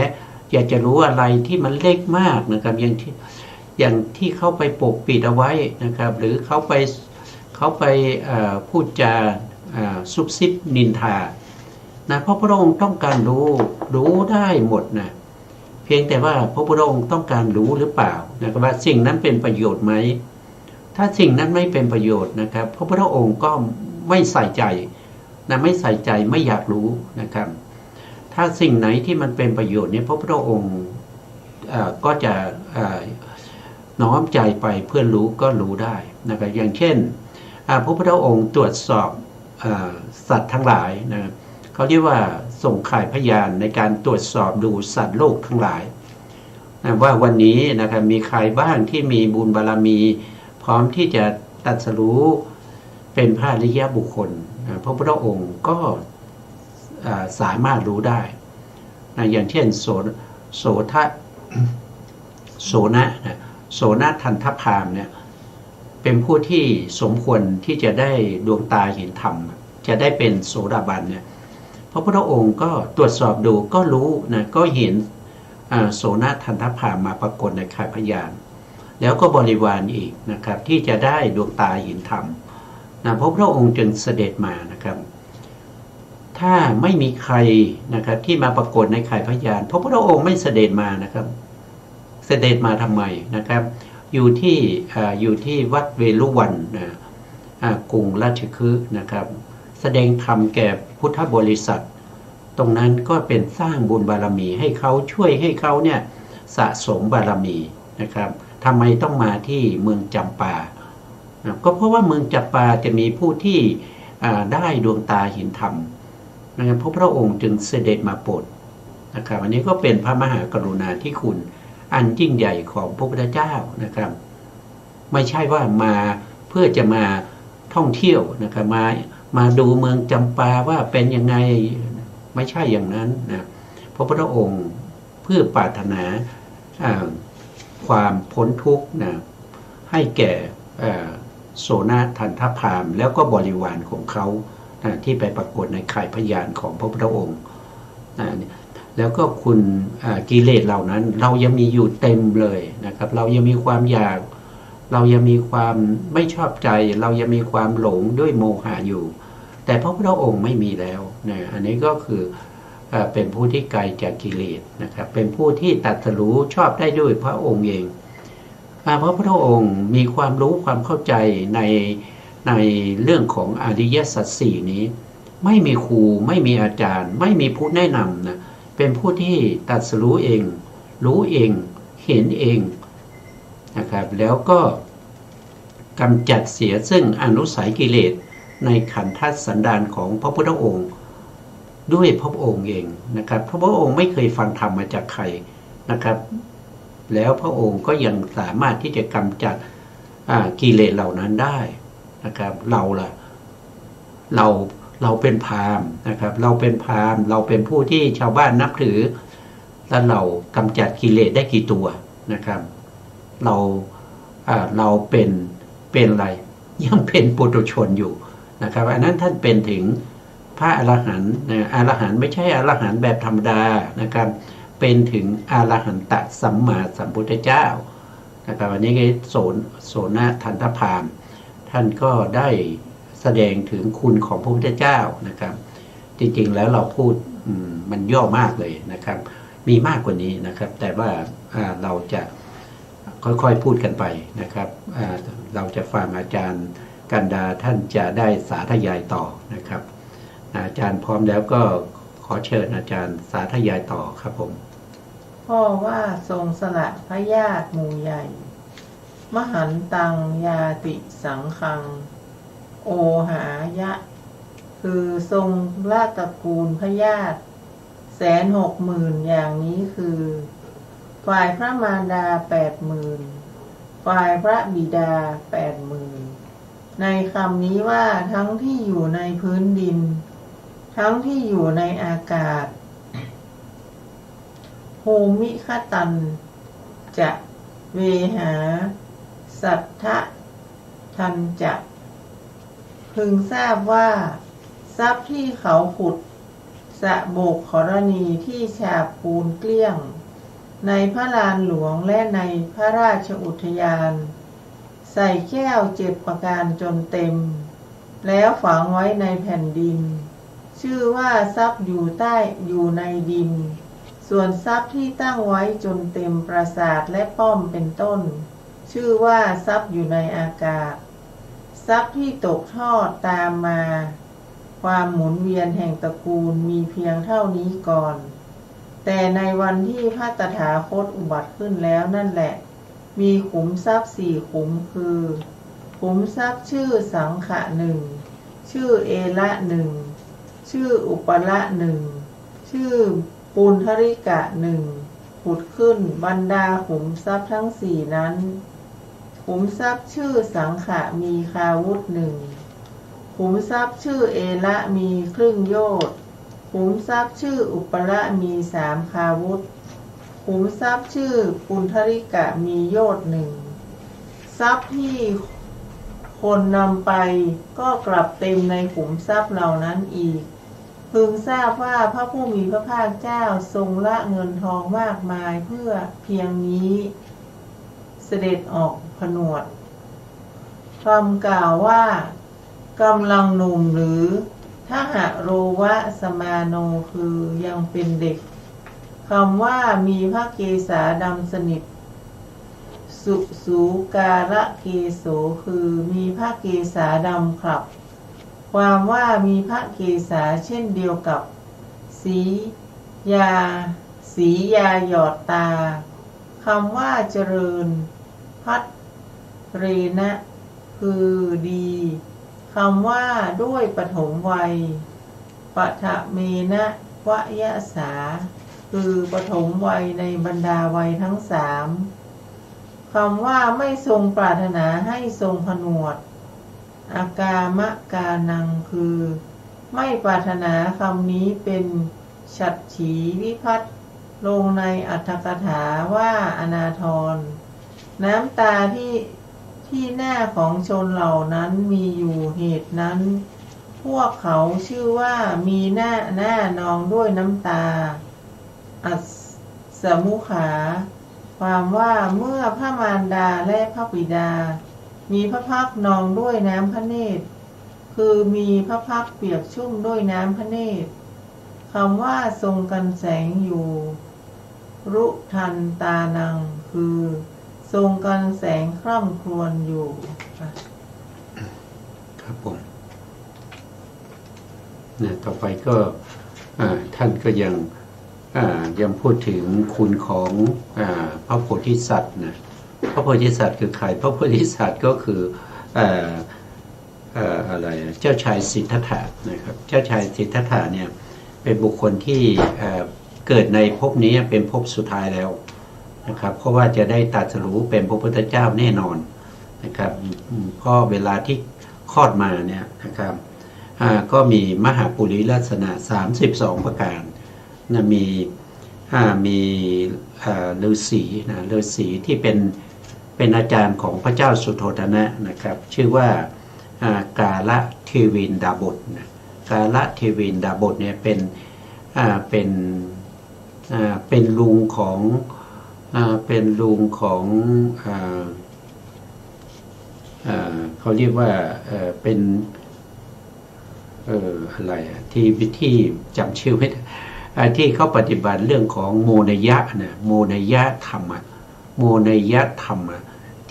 [SPEAKER 2] อยากจะรู้อะไรที่มันเล็กมากนะครับอย่างที่เข้าไปปกปิดเอาไว้นะครับหรือเขาไปพูดจาซุบซิบนินทานะเพราะพระองค์ต้องการรู้ได้หมดนะเพียงแต่ว่าพระพุทธองค์ต้องการรู้หรือเปล่านะครับว่าสิ่งนั้นเป็นประโยชน์ไหมถ้าสิ่งนั้นไม่เป็นประโยชน์นะครับพระพุทธองค์ก็ไม่ใส่ใจนะไม่ใส่ใจไม่อยากรู้นะครับถ้าสิ่งไหนที่มันเป็นประโยชน์เนี่ยพระพุทธองค์ก็จะน้อมใจไปเพื่อรู้ก็รู้ได้นะครับอย่างเช่นพระพุทธองค์ตรวจสอบสัตว์ทั้งหลายนะเขาเรียกว่าส่งข่ายพยานในการตรวจสอบดูสัตว์โลกทั้งหลายนะว่าวันนี้นะครับมีใครบ้างที่มีบุญบารมีพร้อมที่จะตรัสรู้เป็นพระอริยบุคคลนะพระพุทธองค์ก็สามารถรู้ได้นะอย่างเช่นโสนะทันทพามเนี่ยเป็นผู้ที่สมควรที่จะได้ดวงตาเห็นธรรมจะได้เป็นโสดาบันเนี่ยพระพุทธองค์ก็ตรวจสอบดูก็รู้นะก็เห็นโสนะทันทพามมาปรากฏในข่ายพยานแล้วก็บริวารอีกนะครับที่จะได้ดวงตาเห็นธรรมนะพระพุทธองค์จึงเสด็จมานะครับถ้าไม่มีใครนะครับที่มาปรากฏในข่ายพยานพระพุทธองค์ไม่เสด็จมานะครับเสด็จมาทำไมนะครับอยู่ที่วัดเวฬุวันนะกรุงราชคฤห์นะครับแสดงธรรมแก่พุทธบริษัทตรงนั้นก็เป็นสร้างบุญบารมีให้เขาช่วยให้เขาเนี่ยสะสมบารมีนะครับทำไมต้องมาที่เมืองจำปาก็เพราะว่าเมืองจำปาจะมีผู้ที่ได้ดวงตาเห็นธรรมนะครับพระองค์จึงเสด็จมาโปรดนะครับอันนี้ก็เป็นพระมหากรุณาธิคุณอันยิ่งใหญ่ของพระพุทธเจ้านะครับไม่ใช่ว่ามาเพื่อจะมาท่องเที่ยวนะครับมาดูเมืองจำปาว่าเป็นยังไงไม่ใช่อย่างนั้นนะพระพุทธองค์เพื่อปรารถนาความพ้นทุกข์นะให้แก่โสนะทันทพามแล้วก็บริวารของเขาที่ไปปรากฏในข่ายพยานของพระพุทธองค์แล้วก็คุณกิเลสเหล่านั้นเรายังมีอยู่เต็มเลยนะครับเรายังมีความอยากเรายังมีความไม่ชอบใจเรายังมีความหลงด้วยโมหะอยู่แต่พระพุทธองค์ไม่มีแล้วนะอันนี้ก็คือเป็นผู้ที่ไกลจากกิเลสนะครับเป็นผู้ที่ตรัสรู้ชอบได้ด้วยพระองค์เองพระพุทธองค์มีความรู้ความเข้าใจในเรื่องของอริยสัจสี่นี้ไม่มีครูไม่มีอาจารย์ไม่มีผู้แนะนำนะเป็นผู้ที่ตรัสรู้เองรู้เองเห็นเองนะครับแล้วก็กำจัดเสียซึ่งอนุสัยกิเลสในขันธสันดานของพระพุทธองค์ด้วยพระองค์เองนะครับพระองค์ไม่เคยฟังธรรมมาจากใครนะครับแล้วพระองค์ก็ยังสามารถที่จะกำจัดกิเลสเหล่านั้นได้นะครับเราเป็นพราหมณ์นะครับเราเป็นพราหมณ์เราเป็นผู้ที่ชาวบ้านนับถือแล้วเรากำจัดกิเลสได้กี่ตัวนะครับเราเป็นอะไรยังเป็นปุถุชนอยู่นะครับอันนั้นท่านเป็นถึงพระอรหันต์อรหันต์ไม่ใช่อรหันต์แบบธรรมดานะครับเป็นถึงอรหันตสัมมาสัมพุทธเจ้านะครับอันนี้ก็โสนะทันทพามท่านก็ได้แสดงถึงคุณของพระพุทธเจ้านะครับจริงๆแล้วเราพูดมันย่อมากเลยนะครับมีมากกว่านี้นะครับแต่ว่าเราจะค่อยๆพูดกันไปนะครับเราจะฟังอาจารย์กันดาท่านจะได้สาธยายต่อนะครับอาจารย์พร้อมแล้วก็ขอเชิญอาจารย์สาธยายต่อครับผม
[SPEAKER 3] พ่อว่าทรงสละพระญาติหมู่ใหญ่มหันตังยาติสังฆังโอหายะคือทรงราชตระกูลพระญาติ160,000อย่างนี้คือฝ่ายพระมารดา80,000ฝ่ายพระบิดา80,000ในคำนี้ว่าทั้งที่อยู่ในพื้นดินทั้งที่อยู่ในอากาศโหมิคตัน จะเวหาสัทธะทันจะพึงทราบว่าทรัพย์ที่เขาขุดสะโบกขรณีที่ฉาบปูนเกลี้ยงในพระลานหลวงและในพระราชอุทยานใส่แก้ว7 ประการจนเต็มแล้วฝังไว้ในแผ่นดินชื่อว่าทรัพย์อยู่ในดินส่วนทรัพย์ที่ตั้งไว้จนเต็มปราสาทและป้อมเป็นต้นชื่อว่าทรัพย์อยู่ในอากาศทรัพย์ที่ตกทอดตามมาความหมุนเวียนแห่งตระกูลมีเพียงเท่านี้ก่อนแต่ในวันที่พระตถาคตอุบัติขึ้นแล้วนั่นแหละมีขุมทรัพย์4 ขุมคือขุมทรัพย์ชื่อสังขะ1ชื่อเอละ1ชื่ออุปละ1ชื่อปุณธริกะ1ผุดขึ้นบรรดาขุมทรัพย์ทั้ง4นั้นขุมทรัพย์ชื่อสังขะมีคาวุธ1ขุมทรัพย์ชื่อเอละมีครึ่งโยชน์ขุมทรัพย์ชื่ออุปละมี3 คาวุธขุมทรัพย์ชื่อปุณธริกะมีโยชน์1ทรัพย์ที่คนนำไปก็กลับเต็มในขุมทรัพย์เหล่านั้นอีกพึงทราบว่าพระผู้มีพระภาคเจ้าทรงละเงินทองมากมายเพื่อเพียงนี้เสด็จออกผนวดคำกล่าวว่ากำลังหนุ่มหรือทหะโรวะสมาโนคือยังเป็นเด็กคำว่ามีพระเกศาดำสนิทสูการะเกโสคือมีพระเกศาดำครับความว่ามีพระเกศาเช่นเดียวกับสียาหยอดตาคำว่าเจริญพัดเรนะคือดีคำว่าด้วยปฐมวัยปฐเมนะวยสาคือปฐมวัยในบรรดาวัยทั้ง3คำว่าไม่ทรงปรารถนาให้ทรงผนวดอากามะกานังคือไม่ปรารถนาคำนี้เป็นฉัตรฉีวิพัตลงในอรรถกถาว่าอนาธรน้ำตาที่หน้าของชนเหล่านั้นมีอยู่เหตุนั้นพวกเขาชื่อว่ามีหน้านองด้วยน้ำตาอัสสมุขาความว่าเมื่อพระมารดาและพระบิดามีพระพักนองด้วยน้ำพระเนตรคือมีพระพักเปียกชุ่มด้วยน้ำพระเนตรคำว่าทรงกันแสงอยู่รุทันตานังคือทรงกันแสงคร่ำครวญอยู่
[SPEAKER 2] ครับผมต่อไปก็ท่านก็ยังพูดถึงคุณของพระโพธิสัตว์นะพระโพธิสัตว์คือใครพระโพธิสัตว์ก็คืออะไรเจ้าชายสิทธัตถะนะครับเจ้าชายสิทธัตถะเนี่ยเป็นบุคคลที่เกิดในภพนี้เป็นภพสุดท้ายแล้วนะครับเพราะว่าจะได้ตรัสรู้เป็นพระพุทธเจ้าแน่นอนนะครับเพราะเวลาที่คลอดมาเนี่ยนะครับก็มีมหาปุริลักษณะ32 ประการนะมีฤาษีนะฤาษีที่เป็นอาจารย์ของพระเจ้าสุโธทนะนะครับชื่อว่ากาละเทวินดาบทนะกาละเทวินดาบทเนี่ยเป็นลุงของเขาเรียกว่าเป็นอะไรที่จำชื่อไม่ได้ที่เขาปฏิบัติเรื่องของโมนยะนะโมนยะธรรม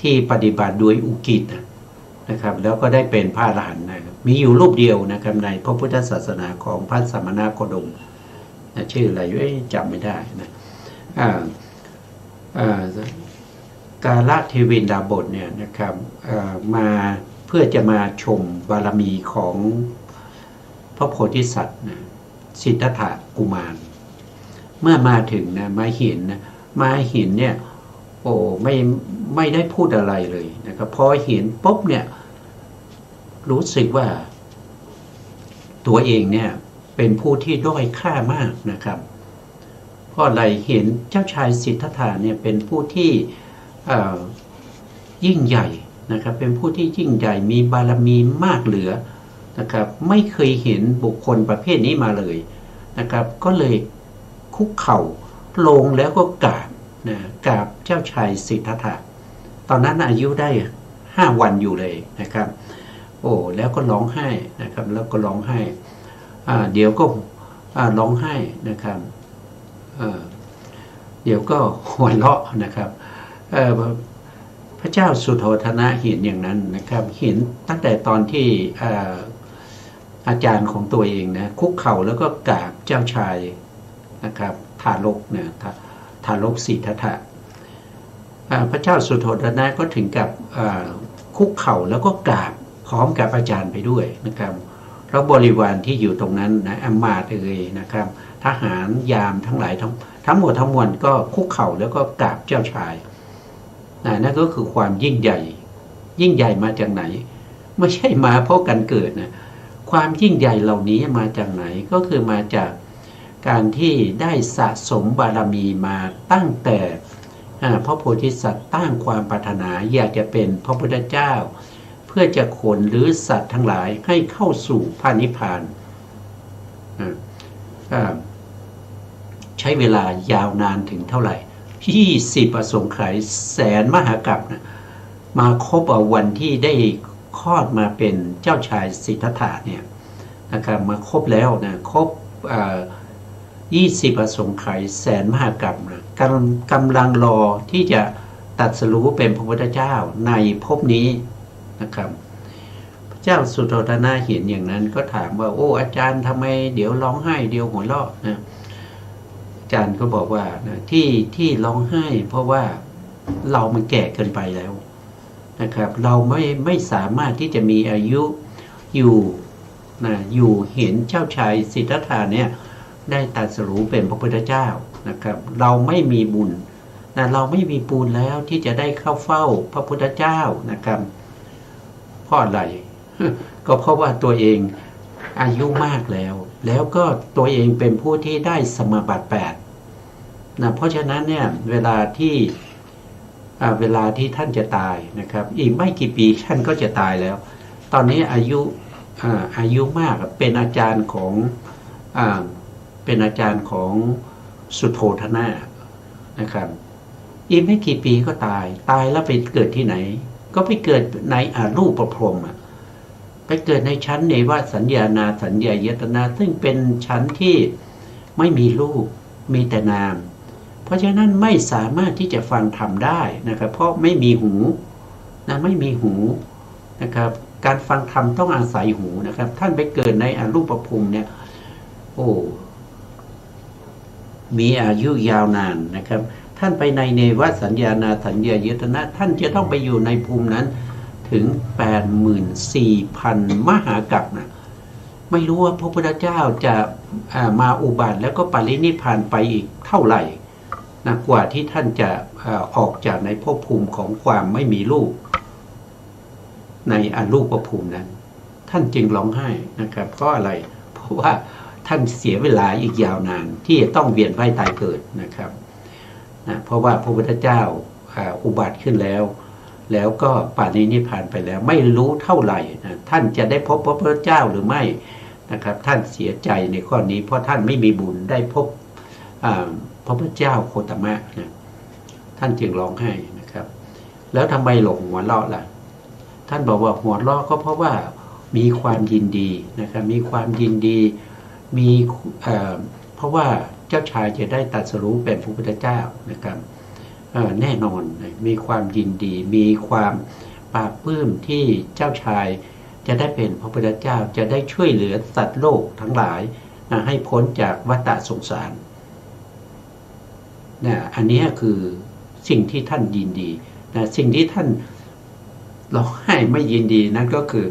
[SPEAKER 2] ที่ปฏิบัติโดยอุกิจนะครับแล้วก็ได้เป็นพระอรหันต์นะครับมีอยู่รูปเดียวนะครับในพระพุทธศาสนาของพระสมณโคดมชื่ออะไรจำไม่ได้นะกาละเทวินดาบทเนี่ยนะครับมาเพื่อจะมาชมบารมีของพระโพธิสัตว์นะสิทธัตถะกุมารเมื่อมาถึงนะมาเห็นเนี่ยโอ้ไม่ได้พูดอะไรเลยนะครับพอเห็นปุ๊บเนี่ยรู้สึกว่าตัวเองเนี่ยเป็นผู้ที่ด้อยค่ามากนะครับพ ราะอะไรเห็นเจ้าชายสิทธัตถะเนี่ยเป็นผู้ที่ยิ่งใหญ่นะครับเป็นผู้ที่ยิ่งใหญ่มีบารมีมากเหลือนะครับไม่เคยเห็นบุคคลประเภทนี้มาเลยนะครับก็เลยคุกเข่าลงแล้วก็กราบนะกราบเจ้าชายสิทธัตถะตอนนั้นอายุได้5 วันอยู่เลยนะครับโอ้แล้วก็ร้องไห้นะครับแล้วก็ร้องไห้เดี๋ยวก็ร้องไห้นะครับเดี๋ยวก็หัวเราะนะครับพระเจ้าสุโธทนะเห็นอย่างนั้นนะครับเห็นตั้งแต่ตอนที่อาจารย์ของตัวเองนะคุกเข่าแล้วก็กราบเจ้าชายนะครับทารกเนี่ยทารกสิทธัตถะพระเจ้าสุโธทนะก็ถึงกับคุกเข่าแล้วก็กราบพร้อมกับอาจารย์ไปด้วยนะครับแล้วบริวารที่อยู่ตรงนั้นนะอมาตย์นะครับทหารยามทั้งหลายทั้งหมดทั้งมวลก็คุกเข่าแล้วก็กราบเจ้าชายนั่นก็คือความยิ่งใหญ่ยิ่งใหญ่มาจากไหนไม่ใช่มาเพราะการเกิดนะความยิ่งใหญ่เหล่านี้มาจากไหนก็คือมาจากการที่ได้สะสมบารมีมาตั้งแต่พระโพธิสัตว์ตั้งความปรารถนาอยากจะเป็นพระพุทธเจ้าเพื่อจะขนหรือสัตว์ทั้งหลายให้เข้าสู่พระนิพพานใช้เวลายาวนานถึงเท่าไหร่20 อสงไขยแสนมหากัปนะมาครบวันที่ได้คลอดมาเป็นเจ้าชายสิทธัตถะเนี่ยนะครับมาครบแล้วนะครบ20 อสงไขยแสนมหากัปนะกำลังรอที่จะตรัสรู้เป็นพระพุทธเจ้าในภพนี้นะครับพระเจ้าสุโธทนะเห็นอย่างนั้นก็ถามว่าโอ้อาจารย์ทำไมเดี๋ยวร้องไห้เดี๋ยวหัวเราะนะอาจารย์ก็บอกว่านะที่ร้องไห้เพราะว่าเรามันแก่เกินไปแล้วนะครับเราไม่สามารถที่จะมีอายุอยู่เห็นเจ้าชายสิทธัตถะเนี่ยได้ตรัสรู้เป็นพระพุทธเจ้านะครับเราไม่มีบุญนะเราไม่มีบุญแล้วที่จะได้เข้าเฝ้าพระพุทธเจ้านะครับเพราะอะไร ก็เพราะว่าตัวเองอายุมากแล้วก็ตัวเองเป็นผู้ที่ได้สมาบัติ8นะเพราะฉะนั้นเนี่ยเวลาที่ท่านจะตายนะครับอีกไม่กี่ปีท่านก็จะตายแล้วตอนนี้อายุมากเป็นอาจารย์ของสุโธทนะนะครับอีกไม่กี่ปีก็ตายแล้วไปเกิดที่ไหนก็ไปเกิดในรูปพรหมไปเกิดในชั้นเนวสัญญานาสัญญายตนะซึ่งเป็นชั้นที่ไม่มีรูปมีแต่นามเพราะฉะนั้นไม่สามารถที่จะฟังธรรมได้นะครับเพราะไม่มีหูไม่มีหูนะครับการฟังธรรมต้องอาศัยหูนะครับท่านไปเกิดในอรูปภูมิเนี่ยโอ้มีอายุยาวนานนะครับท่านไปในเนวสัญญานาสัญญายตนะท่านจะต้องไปอยู่ในภูมินั้นถึง 84,000 มหากัปนะไม่รู้ว่าพระพุทธเจ้าจะมาอุบัติแล้วก็ปรินิพพานไปอีกเท่าไหร่นะกว่าที่ท่านจะออกจากในภพภูมิของความไม่มีรูปในอรูปภูมินั้นท่านจึงร้องไห้นะครับเพราะอะไรเพราะว่าท่านเสียเวลาอีกยาวนานที่จะต้องเวียนว่ายตายเกิดนะครับนะเพราะว่าพระพุทธเจ้าอุบัติขึ้นแล้วก็ปรินิพพานไปแล้วไม่รู้เท่าไหร่นะท่านจะได้พบพระพุทธเจ้าหรือไม่นะครับท่านเสียใจในข้อนี้เพราะท่านไม่มีบุญได้พบพระพุทธเจ้าโคตมะนะท่านจึงร้องไห้นะครับแล้วทำไมหลงหัวเราะล่ะท่านบอกว่าหัวเราะก็เพราะว่ามีความยินดีนะครับมีความยินดีมีเพราะว่าเจ้าชายจะได้ตรัสรู้เป็นพระพุทธเจ้านะครับแน่นอนมีความยินดีมีความปราบปลื้มที่เจ้าชายจะได้เป็นพระพุทธเจ้าจะได้ช่วยเหลือสัตว์โลกทั้งหลายให้พ้นจากวัฏสงสารนะอันนี้คือสิ่งที่ท่านยินดีนะสิ่งที่ท่านร้องไห้ไม่ยินดีนั่นก็คือ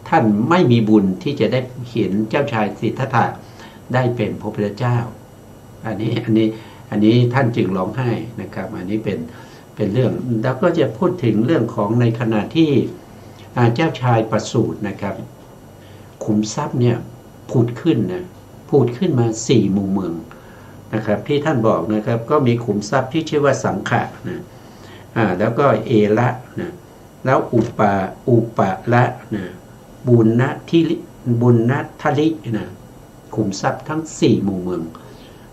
[SPEAKER 2] ท่านไม่มีบุญที่จะได้เห็นเจ้าชายสิทธัตถะได้เป็นพระพุทธเจ้าอันนี้ท่านจึงร้องไห้นะครับอันนี้เป็นเรื่องแล้วก็จะพูดถึงเรื่องของในขณะที่เจ้าชายประสูตินะครับขุมทรัพย์เนี่ยผุดขึ้นมา4 มุมเมือง นะครับที่ท่านบอกนะครับก็มีขุมทรัพย์ที่ชื่อว่าสังขะนะแล้วก็เอละนะแล้วอุปละนะบุญนะทิลิบุญนะทลินะขุมทรัพย์ทั้ง4หมู่เมือง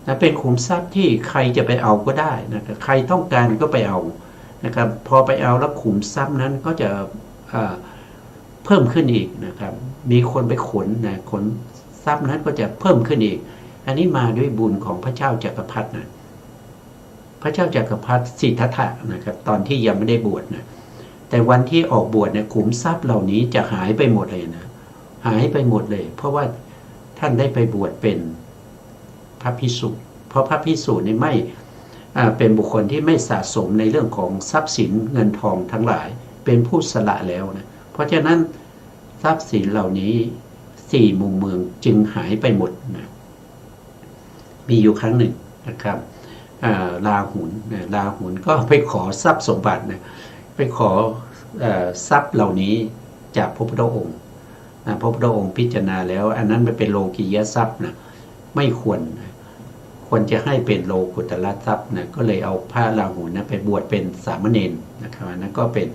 [SPEAKER 2] นะเป็นขุมทรัพย์ที่ใครจะไปเอาก็ได้นะครับใครต้องการก็ไปเอานะครับพอไปเอาแล้วขุมทรัพย์นั้นก็จะเพิ่มขึ้นอีกนะครับมีคนไปขนนะขนทรัพย์นั้นก็จะเพิ่มขึ้นอีกอันนี้มาด้วยบุญของพระเจ้าจักรพรรดินะพระเจ้าจักรพรรดิสิทธัตถะนะครับตอนที่ยังไม่ได้บวชนะแต่วันที่ออกบวชเนี่ยขุมทรัพย์เหล่านี้จะหายไปหมดเลยนะหายไปหมดเลยเพราะว่าท่านได้ไปบวชเป็นพระภิกษุเพราะพระภิกษุนี่ไม่เป็นบุคคลที่ไม่สะสมในเรื่องของทรัพย์สินเงินทองทั้งหลายเป็นผู้สละแล้วนะเพราะฉะนั้นทรัพย์สินเหล่านี้4มุมเมืองจึงหายไปหมดนะมีอยู่ครั้งหนึ่งนะครับราหุลก็ไปขอทรัพย์สมบัตินะไปขอทรัพย์เหล่านี้จากพระพุทธองค์พระพุทธองค์พิจารณาแล้วอันนั้นมันเป็นโลกียทรัพย์นะไม่ควรจะให้เป็นโลกุตละทรัพย์นะก็เลยเอาพระราหุลนะไปบวชเป็นสามเณรนะครับนั่นก็เป็น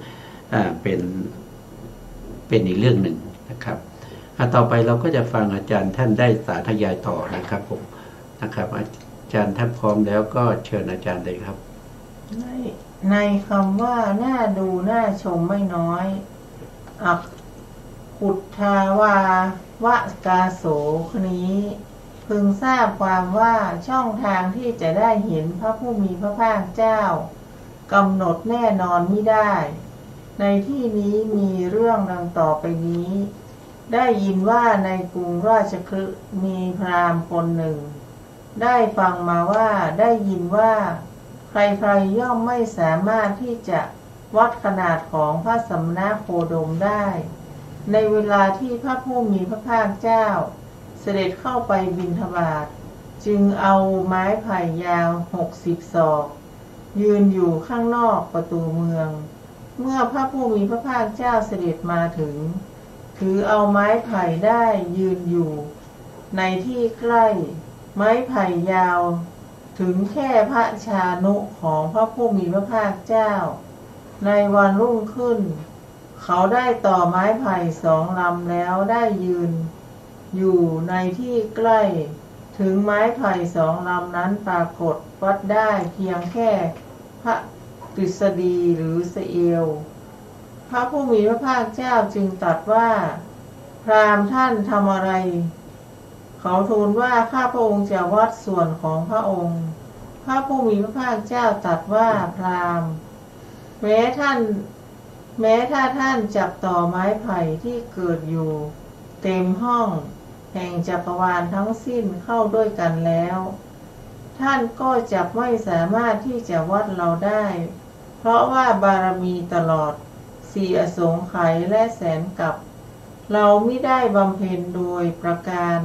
[SPEAKER 2] อีกเรื่องหนึ่งนะครับต่อไปเราก็จะฟังอาจารย์ท่านได้สาธยายต่อนะครับผมนะครับอาจารย์ท่านพร้อมแล้วก็เชิญอาจารย์เลยครับ
[SPEAKER 3] ในคำว่าน่าดูน่าชมไม่น้อยอักขุทธาวาวะกาโสนี้พึงทราบความว่าช่องทางที่จะได้เห็นพระผู้มีพระภาคเจ้ากำหนดแน่นอนไม่ได้ในที่นี้มีเรื่องดังต่อไปนี้ได้ยินว่าในกรุงราชคฤห์มีพราหมณ์คนหนึ่งได้ฟังมาว่าได้ยินว่าใครๆย่อมไม่สามารถที่จะวัดขนาดของพระสมณโคดมได้ในเวลาที่พระผู้มีพระภาคเจ้าเสด็จเข้าไปบิณฑบาตจึงเอาไม้ไผ่ยาว60 ศอกยืนอยู่ข้างนอกประตูเมืองเมื่อพระผู้มีพระภาคเจ้าเสด็จมาถึงถือเอาไม้ไผ่ได้ยืนอยู่ในที่ใกล้ไม้ไผ่ยาวถึงแค่พระชานุของพระผู้มีพระภาคเจ้าในวันรุ่งขึ้นเขาได้ต่อไม้ไผ่2 ลำแล้วได้ยืนอยู่ในที่ใกล้ถึงไม้ไผ่2 ลำนั้นปรากฏวัดได้เพียงแค่พระกฤษฎีหรือสเอวพระผู้มีพระภาคเจ้าจึงตรัสว่าพราหมณ์ท่านทำอะไรเขาทูลว่าข้าพระองค์จะวัดส่วนของพระองค์พระผู้มีพระภาคเจ้าตรัสว่าพราหมณ์แม้ถ้าท่านจับต่อไม้ไผ่ที่เกิดอยู่เต็มห้องแห่งจักรวาลทั้งสิ้นเข้าด้วยกันแล้วท่านก็จะไม่สามารถที่จะวัดเราได้เพราะว่าบารมีตลอด4 อสงไขยและแสนกับเราไม่ได้บำเพ็ญโดยประการ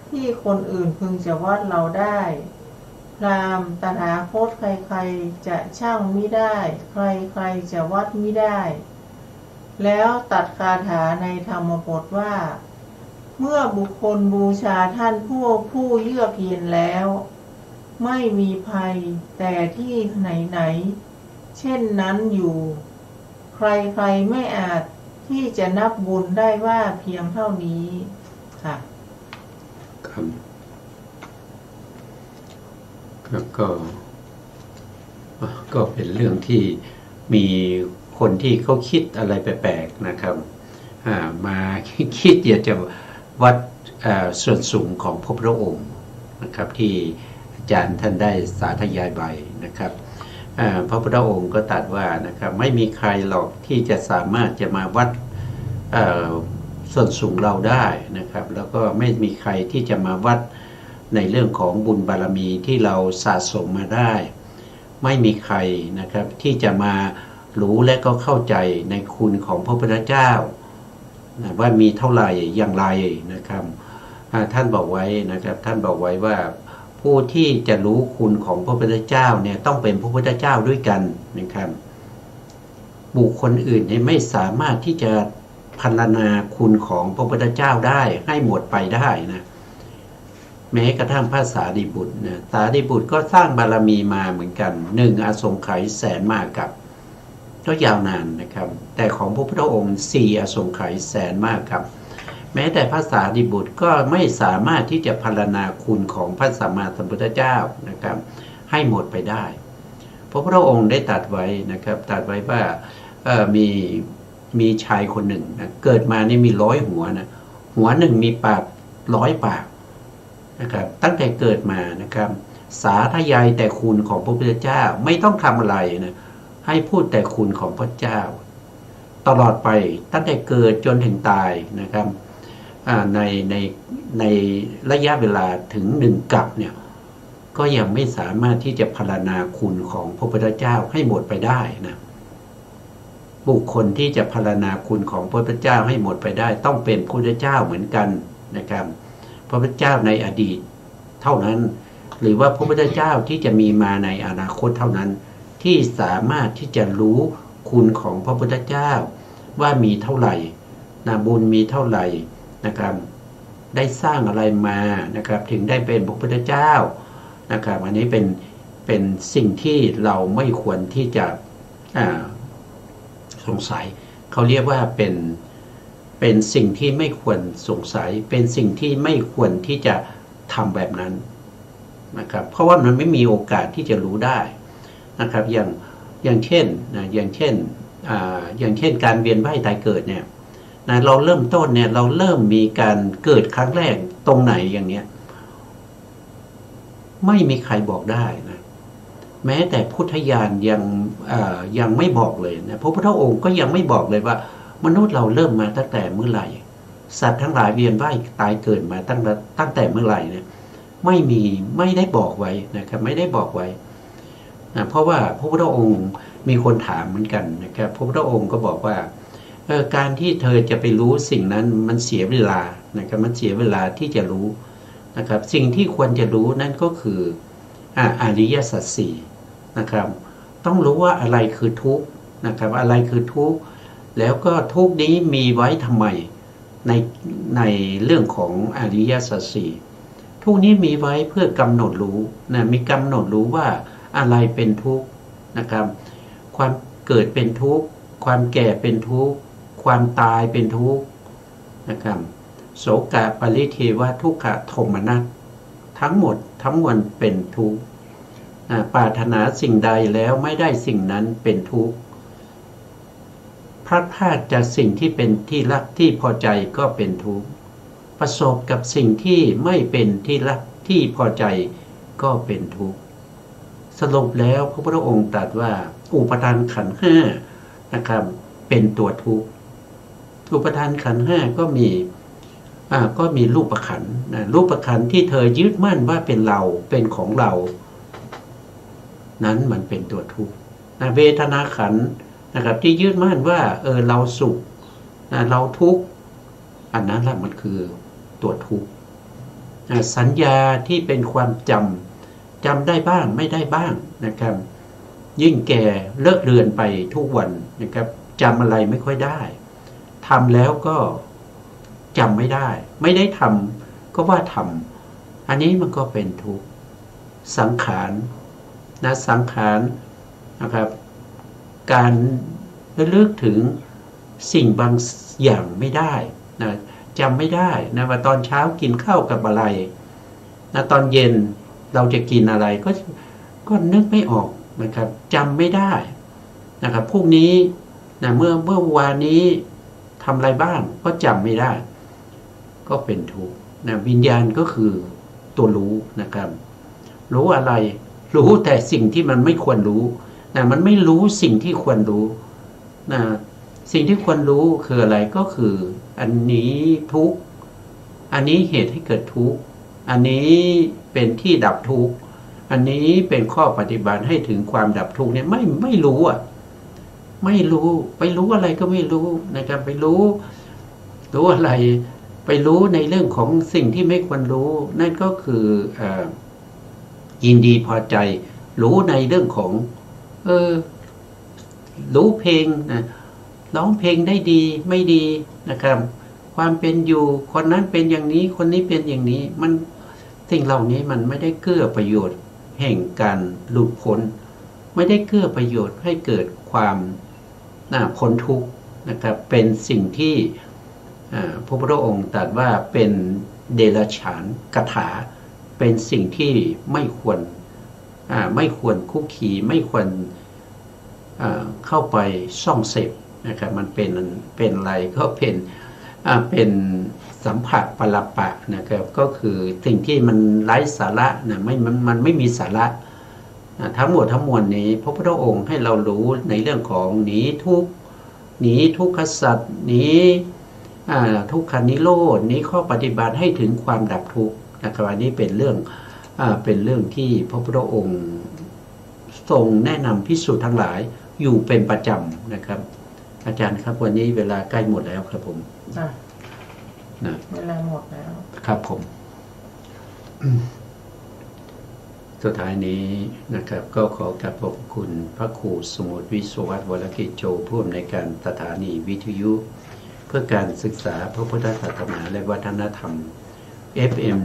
[SPEAKER 3] ที่คนอื่นพึงจะวัดเราได้พราหมณ์ตถาคตใครๆจะชั่งมิได้ใครๆจะวัดมิได้แล้วตัดคาถาในธรรมบทว่าเมื่อบุคคลบูชาท่านผู้เยือกเย็นแล้วไม่มีภัยแต่ที่ไหนเช่นนั้นอยู่ใครๆไม่อาจที่จะนับบุญได้ว่าเพียงเท่านี้ค่ะ
[SPEAKER 2] ครับก็เป็นเรื่องที่มีคนที่เขาคิดอะไรแปลกๆนะครับมาคิดอยากจะวัดส่วนสูงของพระพุทธองค์นะครับที่อาจารย์ท่านได้สาธยายไปนะครับพระพุทธองค์ก็ตรัสว่านะครับไม่มีใครหรอกที่จะสามารถจะมาวัดส่วนสูงเราได้นะครับแล้วก็ไม่มีใครที่จะมาวัดในเรื่องของบุญบารมีที่เราสะสมมาได้ไม่มีใครนะครับที่จะมารู้และก็เข้าใจในคุณของพระพุทธเจ้านะว่ามีเท่าไหร่อย่างไรนะครับท่านบอกไว้นะครับท่านบอกไว้ว่าผู้ที่จะรู้คุณของพระพุทธเจ้าเนี่ยต้องเป็นพระพุทธเจ้าด้วยกันนะครับบุคคลอื่นเนี่ยไม่สามารถที่จะพรรณนาคุณของพระพุทธเจ้าได้ให้หมดไปได้นะ แม้กระทั่งพระสารีบุตรนะสารีบุตรก็สร้างบารมีมาเหมือนกัน1 อสงไขยแสนมากกับก็ยาวนานนะครับแต่ของพระพุทธองค์4 อสงไขยแสนมากกับแม้แต่พระสารีบุตรก็ไม่สามารถที่จะพรรณนาคุณของพระสัมมาสัมพุทธเจ้านะครับให้หมดไปได้พระพุทธองค์ได้ตรัสไว้นะครับตรัสไว้ว่ามีชายคนหนึ่งนะเกิดมานี่มี100 หัวนะหัวหนึ่งมีปาก100 ปากนะครับตั้งแต่เกิดมานะครับสาธยายแต่คุณของพระพุทธเจ้าไม่ต้องทำอะไรนะให้พูดแต่คุณของพระเจ้าตลอดไปตั้งแต่เกิดจนถึงตายนะครับในระยะเวลาถึง1 กัปเนี่ยก็ยังไม่สามารถที่จะพรรณนาคุณของพระพุทธเจ้าให้หมดไปได้นะบุคคลที่จะพรรณนาคุณของพระพุทธเจ้าให้หมดไปได้ต้องเป็นพระพุทธเจ้าเหมือนกันนะครับพระพุทธเจ้าในอดีตเท่านั้นหรือว่าพระพุทธเจ้าที่จะมีมาในอนาคตเท่านั้นที่สามารถที่จะรู้คุณของพระพุทธเจ้าว่ามีเท่าไหร่นะบุญมีเท่าไหร่นะครับได้สร้างอะไรมานะครับถึงได้เป็นพระพุทธเจ้านะครับอันนี้เป็นสิ่งที่เราไม่ควรที่จะสงสัยเขาเรียกว่าเป็นสิ่งที่ไม่ควรสงสัยเป็นสิ่งที่ไม่ควรที่จะทำแบบนั้นนะครับเพราะว่ามันไม่มีโอกาสที่จะรู้ได้นะครับอย่างเช่นอย่างเช่นการเวียนว่ายตายเกิดเนี่ยนะเราเริ่มต้นเนี่ยเราเริ่มมีการเกิดครั้งแรกตรงไหนอย่างเนี้ยไม่มีใครบอกได้นะแม้แต่พุทธญาณยังไม่บอกเลยนะพระพุทธองค์ก็ยังไม่บอกเลยว่ามนุษย์เราเริ่มมาตั้งแต่เมื่อไหร่สัตว์ทั้งหลายเวียนว่ายตายเกิดมาตั้งแต่เมื่อไหร่เนี่ยไม่ได้บอกไว้นะครับไม่ได้บอกไว้นะเพราะว่าพระพุทธองค์มีคนถามเหมือนกันนะครับพระพุทธองค์ก็บอกว่าการที่เธอจะไปรู้สิ่งนั้นมันเสียเวลานะครับมันเสียเวลาที่จะรู้นะครับสิ่งที่ควรจะรู้นั่นก็คืออริยสัจสี่นะครับต้องรู้ว่าอะไรคือทุกข์นะครับอะไรคือทุกข์แล้วก็ทุกข์นี้มีไว้ทำไมในเรื่องของอริยสัจสี่ทุกข์นี้มีไว้เพื่อกำหนดรู้นะมีกำหนดรู้ว่าอะไรเป็นทุกข์นะครับความเกิดเป็นทุกข์ความแก่เป็นทุกข์ความตายเป็นทุกข์นะครับโสกะปริเทวทุกขโทมนัสทั้งหมดทั้งมวลเป็นทุกข์ปรารถนาสิ่งใดแล้วไม่ได้สิ่งนั้นเป็นทุกข์พลัดพรากจากสิ่งที่เป็นที่รักที่พอใจก็เป็นทุกข์ประสบกับสิ่งที่ไม่เป็นที่รักที่พอใจก็เป็นทุกข์สรุปแล้วพระพุทธองค์ตรัสว่าอุปทานขันธ์ห้านะครับเป็นตัวทุกข์อุปทานขันธ์ห้าก็มีรูปขันธ์นะรูปขันธ์ที่เธอยึดมั่นว่าเป็นเราเป็นของเรานั้นมันเป็นตัวทุกข์นะเวทนาขันธ์นะครับที่ยึดมั่นว่าเราสุขนะเราทุกข์อันนั้นแหละมันคือตัวทุกข์นะสัญญาที่เป็นความจำได้บ้างไม่ได้บ้างนะครับยิ่งแก่เลอะเลือนไปทุกวันนะครับจำอะไรไม่ค่อยได้ทำแล้วก็จำไม่ได้ทำก็ว่าทำอันนี้มันก็เป็นทุกข์สังขารนะสังขารนะครับการระลึกถึงสิ่งบางอย่างไม่ได้นะจำไม่ได้นะว่าตอนเช้ากินข้าวกับอะไรนะตอนเย็นเราจะกินอะไรก็นึกไม่ออกนะครับจำไม่ได้นะครับพรุ่งนี้นะเมื่อวานนี้ทำอะไรบ้างก็จำไม่ได้ก็เป็นทุกข์นะวิญญาณก็คือตัวรู้นะครับรู้อะไรรู้แต่สิ่งที่มันไม่ควรรู้นะมันไม่รู้สิ่งที่ควรรู้นะสิ่งที่ควรรู้คืออะไรก็คืออันนี้ทุกข์อันนี้เหตุให้เกิดทุกข์อันนี้เป็นที่ดับทุกข์อันนี้เป็นข้อปฏิบัติให้ถึงความดับทุกข์เนี่ยไม่รู้อ่ะไม่รู้ไปรู้อะไรก็ไม่รู้นะครับไปรู้อะไรไปรู้ในเรื่องของสิ่งที่ไม่ควรรู้นั่นก็คือยินดีพอใจรู้ในเรื่องของรู้เพลงนะร้องเพลงได้ดีไม่ดีนะครับความเป็นอยู่คนนั้นเป็นอย่างนี้คนนี้เป็นอย่างนี้มัน สิ่งเหล่านี้มันไม่ได้เกื้อประโยชน์แห่งการหลุดพ้นไม่ได้เกื้อประโยชน์ให้เกิดความพ้นทุกข์นะครับเป็นสิ่งที่พระพุทธองค์ตรัสว่าเป็นเดรัจฉานคถาเป็นสิ่งที่ไม่ควรคุกคีไม่ควรเข้าไปส่องเสพนะครับมันเป็นอะไรก็เป็นสัมผัสปรปะนะครับก็คือสิ่งที่มันไร้สาระนะมันไม่มีสาระทั้งหมดทั้งมวลนี้พระพุทธองค์ให้เรารู้ในเรื่องของหนีทุกขสัตว์หนีทุกขานิโรธหนีข้อปฏิบัติให้ถึงความดับทุกข์นะครับอันนี้เป็นเรื่องที่พระพุทธองค์ทรงแนะนำภิกษุทั้งหลายอยู่เป็นประจำนะครับอาจารย์ครับวันนี้เวลาใกล้หมดแล้วครับผมนะ
[SPEAKER 3] เวลาหมดแล้ว
[SPEAKER 2] ครับผมสุดท้ายนี้นะครับก็ขอกราบขอบคุณพระครูสมุทรวิศวัตรวรกิจโจผู้อำนวยการสถานีวิทยุเพื่อการศึกษาพระพุทธศาสนาและวัฒนธรรม FM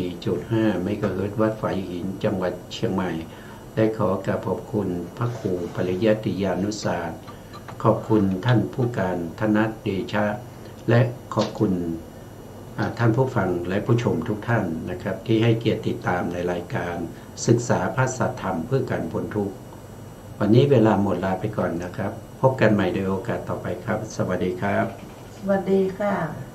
[SPEAKER 2] 104.5 เมกะเฮิรตซ์วัดฝายหินจังหวัดเชียงใหม่และขอกราบขอบคุณพระครูปริยัติยานุศาสตร์ขอบคุณท่านผู้การธนัทเดชะและขอบคุณท่านผู้ฟังและผู้ชมทุกท่านนะครับที่ให้เกียรติติดตามในรายการศึกษาพระสัทธรรมเพื่อการพ้นทุกข์วันนี้เวลาหมดลาไปก่อนนะครับพบกันใหม่ในโอกาสต่อไปครับสวัสดีครับ
[SPEAKER 3] สวัสดีค่ะ